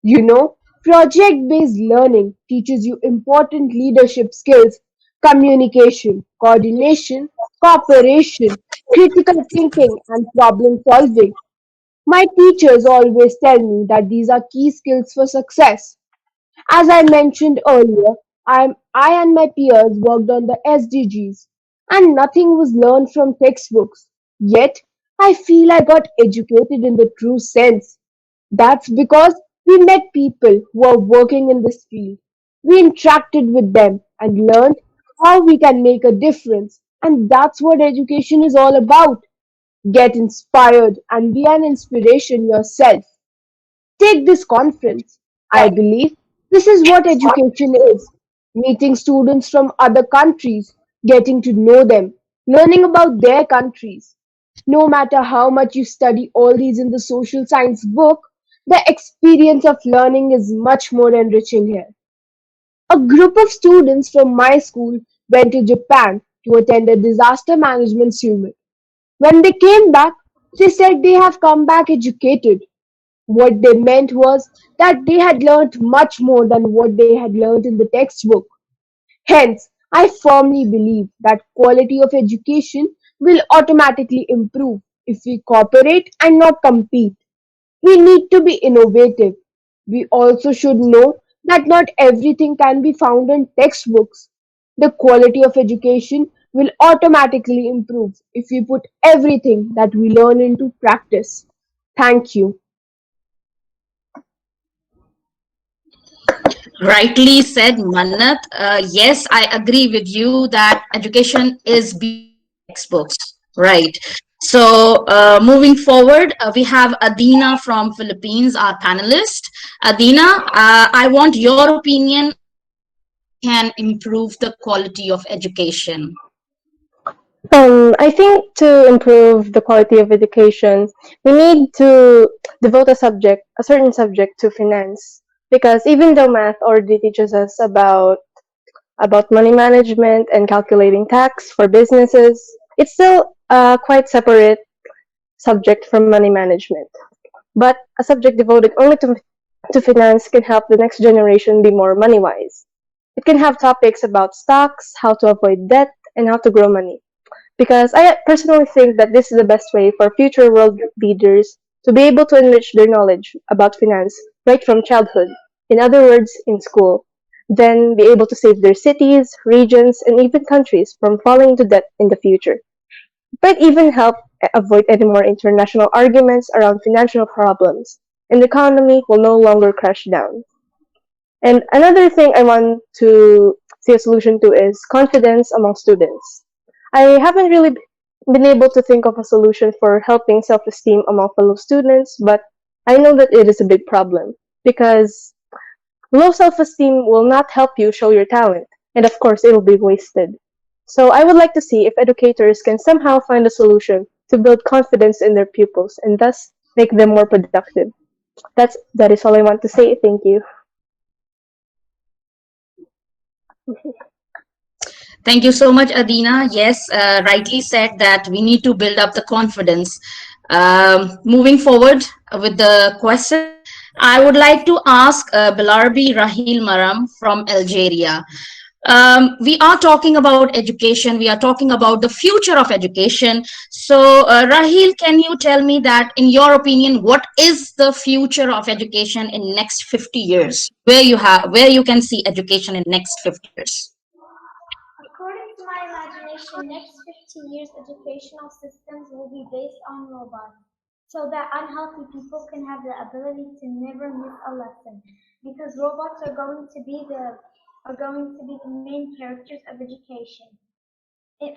Speaker 7: You know, project based learning teaches you important leadership skills: communication, coordination, cooperation, critical thinking, and problem solving. My teachers always tell me that these are key skills for success. As I mentioned earlier, I and my peers worked on the SDGs, and nothing was learned from textbooks. Yet, I feel I got educated in the true sense. That's because we met people who are working in this field. We interacted with them and learned how we can make a difference. And that's what education is all about. Get inspired and be an inspiration yourself. Take this conference. I believe this is what education is: meeting students from other countries, getting to know them, learning about their countries. No matter how much you study all these in the social science book, the experience of learning is much more enriching here. A group of students from my school went to Japan to attend a disaster management summit. When they came back, they said they have come back educated. What they meant was that they had learnt much more than what they had learnt in the textbook. Hence, I firmly believe that quality of education will automatically improve if we cooperate and not compete. We need to be innovative. We also should know that not everything can be found in textbooks. The quality of education will automatically improve if we put everything that we learn into practice. Thank you.
Speaker 1: Rightly said, Mannat. Yes, I agree with you that education is beyond textbooks. Right. So, moving forward, we have Adina from Philippines, our panelist. Adina, I want your opinion on how we can improve the quality of education.
Speaker 13: I think to improve the quality of education, we need to devote a certain subject to finance. Because even though math already teaches us about money management and calculating tax for businesses, it's still a quite separate subject from money management. But a subject devoted only to finance can help the next generation be more money wise. It can have topics about stocks, how to avoid debt, and how to grow money. Because I personally think that this is the best way for future world leaders to be able to enrich their knowledge about finance right from childhood, in other words, in school, then be able to save their cities, regions, and even countries from falling into debt in the future. It might even help avoid any more international arguments around financial problems, and the economy will no longer crash down. And another thing I want to see a solution to is confidence among students. I haven't really been able to think of a solution for helping self-esteem among fellow students, but I know that it is a big problem because low self-esteem will not help you show your talent, and of course, it will be wasted. So I would like to see if educators can somehow find a solution to build confidence in their pupils and thus make them more productive. That is all I want to say. Thank you.
Speaker 1: Thank you so much, Adina. Yes, rightly said that we need to build up the confidence. Moving forward with the question, I would like to ask Bilarbi Rahil Maram from Algeria. We are talking about education. We are talking about the future of education. So, Rahil, can you tell me that, in your opinion, what is the future of education in next 50 years? Where you can see education in next 50 years?
Speaker 10: According to my imagination, next 50 years educational systems will be based on robots, so that unhealthy people can have the ability to never miss a lesson. Because robots are going to be the main characters of education.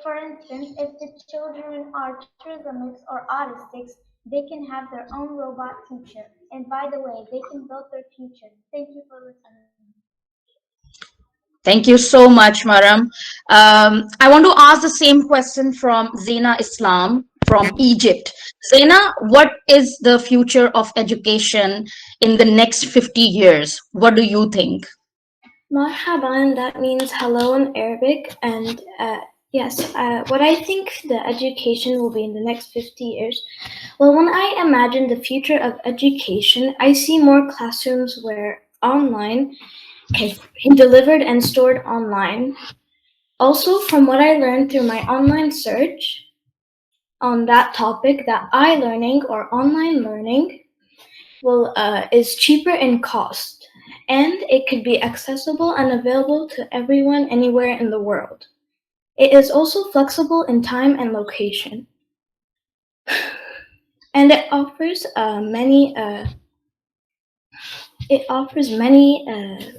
Speaker 10: For instance, if the children are trisomics or autistics, they can have their own robot teacher. And by the way, they can build their future. Thank you for listening.
Speaker 1: Thank you so much, Maram. I want to ask the same question from Zena Islam from Egypt. Zena, what is the future of education in the next 50 years? What do you think?
Speaker 14: Marhaban, that means hello in Arabic. And yes, what I think the education will be in the next 50 years. Well, when I imagine the future of education, I see more classrooms where online is delivered and stored online. Also, from what I learned through my online search on that topic, that I-learning or online learning is cheaper in cost, and it could be accessible and available to everyone anywhere in the world. It is also flexible in time and location, and it offers many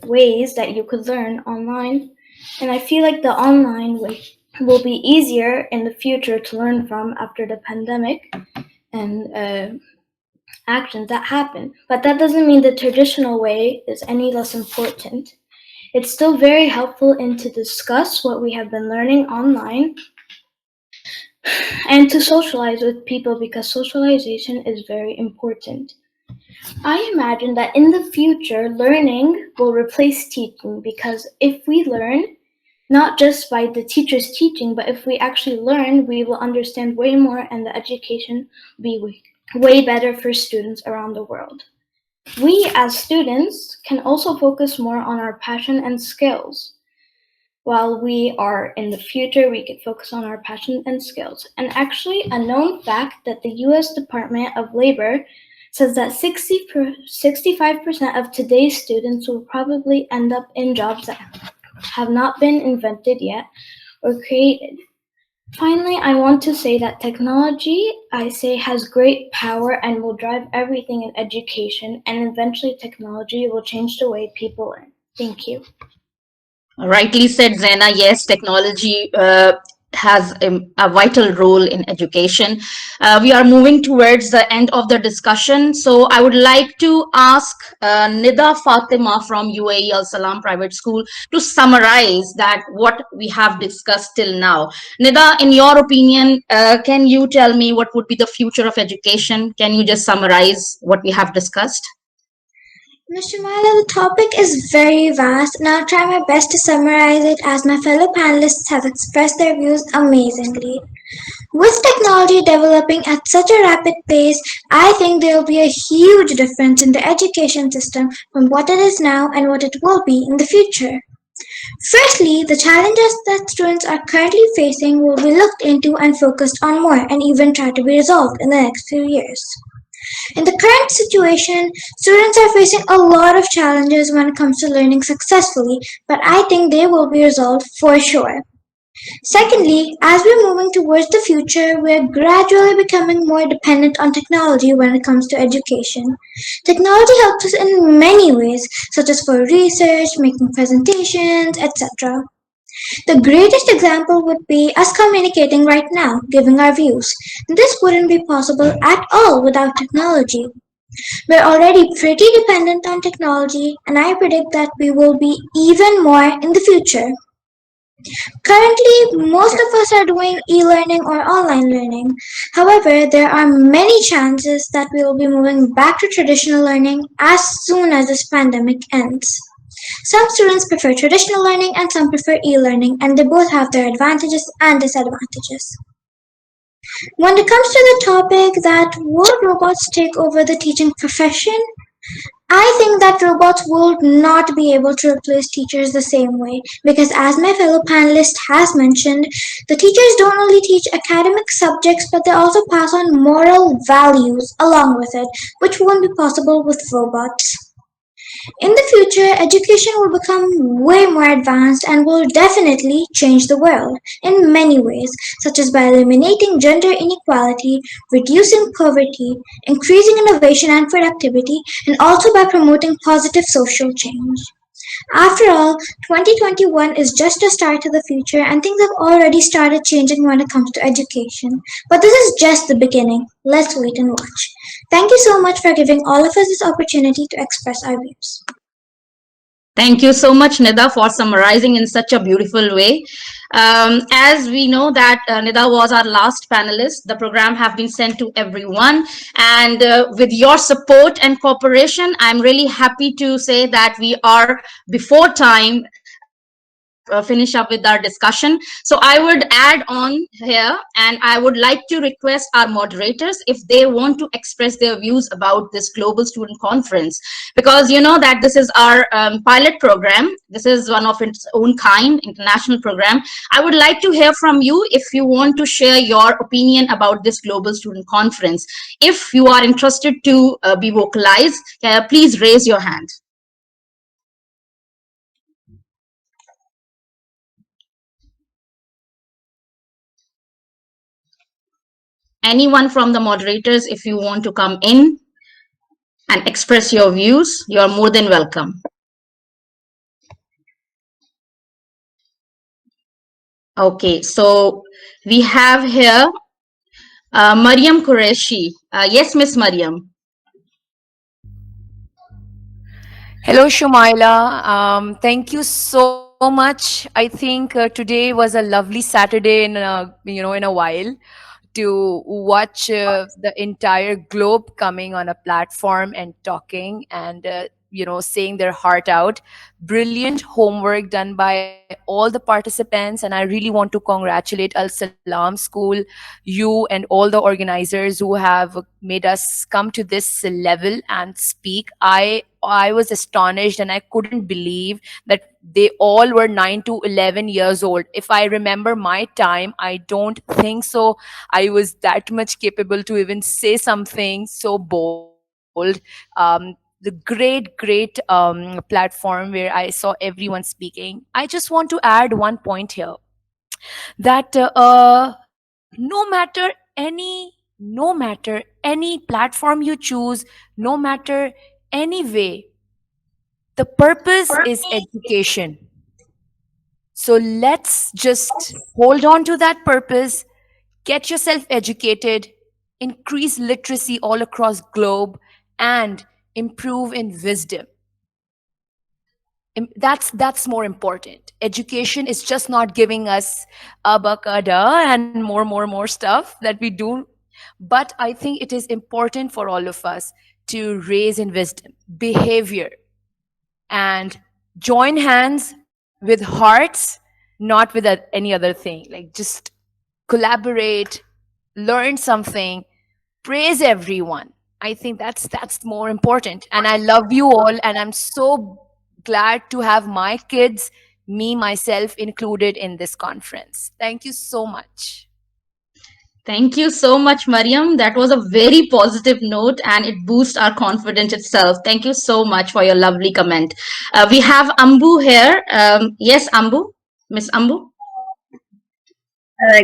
Speaker 14: ways that you could learn online. And I feel like the online way will be easier in the future to learn from after the pandemic and actions that happen. But that doesn't mean the traditional way is any less important. It's still very helpful to discuss what we have been learning online and to socialize with people, because socialization is very important. I imagine that in the future, learning will replace teaching, because if we learn, not just by the teachers teaching, but if we actually learn, we will understand way more, and the education will be way better for students around the world. We as students can also focus more on our passion and skills. While we are in the future, we can focus on our passion and skills. And actually, a known fact that the US Department of Labor says that 65% of today's students will probably end up in jobs that have not been invented yet or created. Finally, I want to say that technology, has great power and will drive everything in education, and eventually technology will change the way people learn. Thank you.
Speaker 1: Rightly said, Zena. Yes, technology has a vital role in education. We are moving towards the end of the discussion. So I would like to ask Nida Fatima from UAE Al Salam Private School to summarize that what we have discussed till now. Nida, in your opinion, can you tell me what would be the future of education? Can you just summarize what we have discussed?
Speaker 10: Ms Shumaila, the topic is very vast, and I'll try my best to summarize it as my fellow panelists have expressed their views amazingly. With technology developing at such a rapid pace, I think there will be a huge difference in the education system from what it is now and what it will be in the future. Firstly, the challenges that students are currently facing will be looked into and focused on more, and even try to be resolved in the next few years. In the current situation, students are facing a lot of challenges when it comes to learning successfully, but I think they will be resolved for sure. Secondly, as we're moving towards the future, we're gradually becoming more dependent on technology when it comes to education. Technology helps us in many ways, such as for research, making presentations, etc. The greatest example would be us communicating right now, giving our views. This wouldn't be possible at all without technology. We're already pretty dependent on technology, and I predict that we will be even more in the future. Currently, most of us are doing e-learning or online learning. However, there are many chances that we will be moving back to traditional learning as soon as this pandemic ends. Some students prefer traditional learning and some prefer e-learning, and they both have their advantages and disadvantages. When it comes to the topic that will robots take over the teaching profession, I think that robots will not be able to replace teachers the same way because, as my fellow panelist has mentioned, the teachers don't only teach academic subjects but they also pass on moral values along with it, which won't be possible with robots. In the future, education will become way more advanced and will definitely change the world in many ways, such as by eliminating gender inequality, reducing poverty, increasing innovation and productivity, and also by promoting positive social change. After all, 2021 is just a start to the future, and things have already started changing when it comes to education. But this is just the beginning. Let's wait and watch. Thank you so much for giving all of us this opportunity to express our views.
Speaker 1: Thank you so much, Nida, for summarizing in such a beautiful way. As we know that Nida was our last panelist, the program have been sent to everyone. And with your support and cooperation, I'm really happy to say that we are before time finish up with our discussion. So I would add on here, and I would like to request our moderators if they want to express their views about this Global Student Conference, because you know that this is our pilot program. This is one of its own kind, international program. I would like to hear from you if you want to share your opinion about this Global Student Conference. If you are interested to be vocalized, please raise your hand. Anyone from the moderators, if you want to come in and express your views, you are more than welcome. Okay, so we have here Mariam Qureshi. Yes, Miss Mariam.
Speaker 15: Hello, Shumaila. Thank you so much. I think today was a lovely Saturday in a while to watch the entire globe coming on a platform and talking and saying their heart out. Brilliant homework done by all the participants, and I really want to congratulate Al Salam School, you and all the organizers who have made us come to this level and speak. I was astonished and I couldn't believe that they all were 9 to 11 years old. If I remember my time, I don't think so I was that much capable to even say something so bold. The great platform where I saw everyone speaking. I just want to add one point here that no matter any platform you choose, no matter any way, the purpose is education. So let's just hold on to that purpose, get yourself educated, increase literacy all across globe, and improve in wisdom. That's more important. Education is just not giving us abacada and more stuff that we do, but I think it is important for all of us to raise in wisdom, behavior, and join hands with hearts, not with any other thing. Like just collaborate, learn something, praise everyone. I think that's more important. And I love you all, and I'm so glad to have my kids, me myself included in this conference. Thank you so much.
Speaker 1: Thank you so much, Mariam. That was a very positive note and it boosts our confidence itself. Thank you so much for your lovely comment. We have Ambu here. Yes, Ambu. Miss Ambu.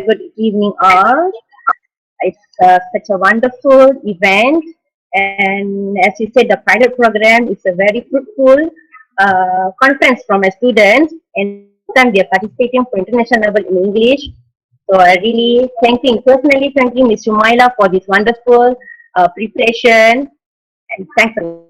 Speaker 16: Good evening, all. It's such a wonderful event, and as you said, the pilot program is a very fruitful conference from my students, and time they are participating for international level in English. So I really personally thanking Ms Shumaila for this wonderful preparation, and thanks a lot.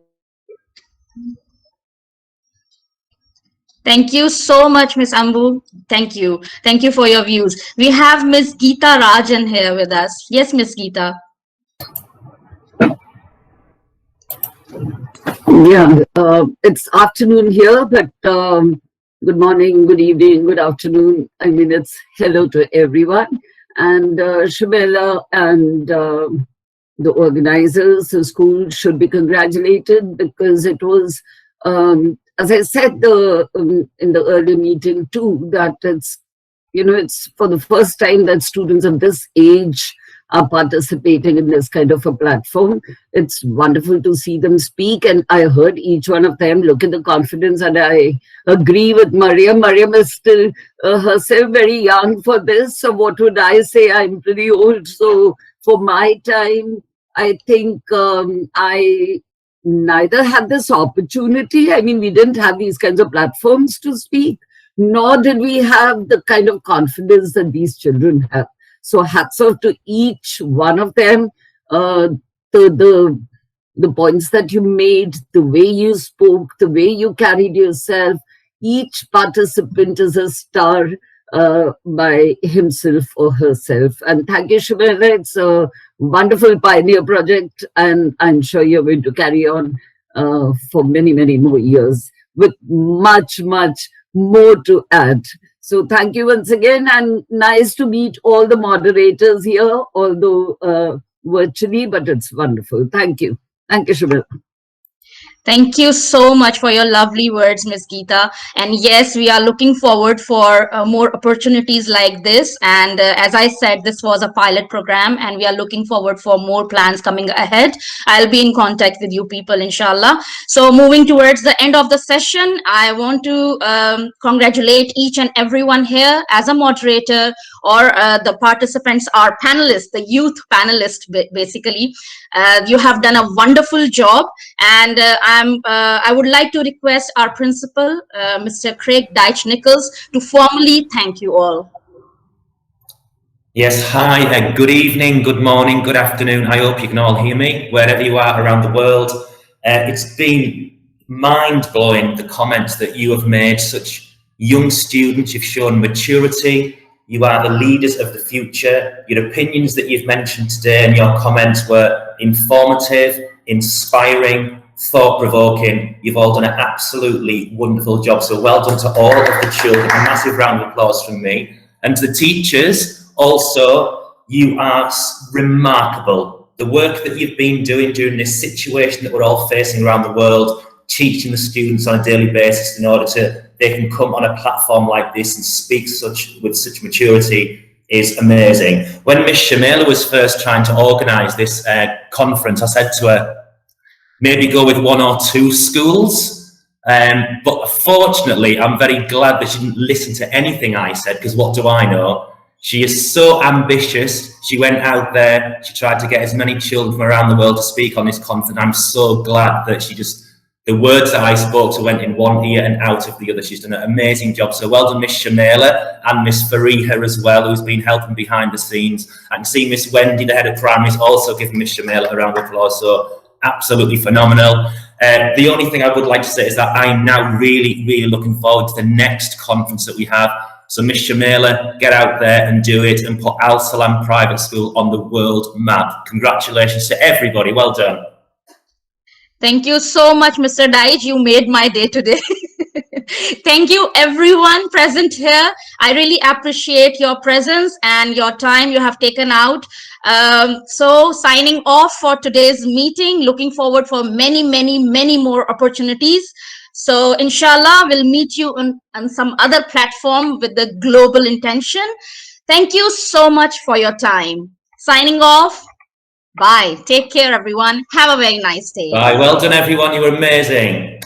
Speaker 1: Thank you so much, Miss Ambu. Thank you. Thank you for your views. We have Miss Geeta Rajan here with us. Yes, Miss Geeta.
Speaker 17: Yeah, it's afternoon here, but good morning, good evening, good afternoon. I mean, it's hello to everyone. And Shumaila and the organizers, the school should be congratulated because it was, as I said in the earlier meeting too, that it's for the first time that students of this age are participating in this kind of a platform. It's wonderful to see them speak, and I heard each one of them look at the confidence, and I agree with Mariam. Mariam is still herself very young for this, so what would I say? I'm pretty old, so for my time, I think I neither had this opportunity. I mean, we didn't have these kinds of platforms to speak, nor did we have the kind of confidence that these children have. So hats off to each one of them. The points that you made, the way you spoke, the way you carried yourself, each participant is a star by himself or herself. And thank you, Shumaila. It's a wonderful pioneer project, and I'm sure you're going to carry on for many, many more years with much, much more to add. So thank you once again, and nice to meet all the moderators here, although virtually, but it's wonderful. Thank you. Thank you, Shumaila.
Speaker 1: Thank you so much for your lovely words, Ms. Geeta. And yes, we are looking forward for more opportunities like this. And as I said, this was a pilot program, and we are looking forward for more plans coming ahead. I'll be in contact with you people, inshallah. So moving towards the end of the session, I want to congratulate each and everyone here as a moderator, or the participants are panelists, the youth panelists, basically. You have done a wonderful job, and I would like to request our principal, Mr. Craig Deitch-Nichols, to formally thank you all.
Speaker 18: Yes, hi, good evening, good morning, good afternoon. I hope you can all hear me, wherever you are around the world. It's been mind-blowing, the comments that you have made. Such young students, you've shown maturity. You are the leaders of the future. Your opinions that you've mentioned today and your comments were informative, inspiring, thought-provoking. You've all done an absolutely wonderful job. So well done to all of the children. A massive round of applause from me. And to the teachers, also, you are remarkable. The work that you've been doing during this situation that we're all facing around the world, teaching the students on a daily basis in order they can come on a platform like this and speak with such maturity is amazing. When Ms Shumaila was first trying to organise this conference, I said to her, maybe go with 1 or 2 schools. But fortunately, I'm very glad that she didn't listen to anything I said, because what do I know? She is so ambitious. She went out there, she tried to get as many children from around the world to speak on this conference. I'm so glad that the words that I spoke to went in one ear and out of the other. She's done an amazing job. So well done, Ms Shumaila, and Ms Fariha as well, who's been helping behind the scenes. I can see Ms Wendy, the head of primaries, also giving Ms Shumaila a round of applause. So absolutely phenomenal. The only thing I would like to say is that I'm now really, really looking forward to the next conference that we have. So Ms Shumaila, get out there and do it and put Al Salam Private School on the world map. Congratulations to everybody. Well done.
Speaker 1: Thank you so much, Mr. Deitch. You made my day today. Thank you, everyone present here. I really appreciate your presence and your time you have taken out. So signing off for today's meeting, looking forward for many, many, many more opportunities. So inshallah, we'll meet you on some other platform with the global intention. Thank you so much for your time. Signing off. Bye. Take care, everyone. Have a very nice day.
Speaker 18: Bye. Well done, everyone. You were amazing.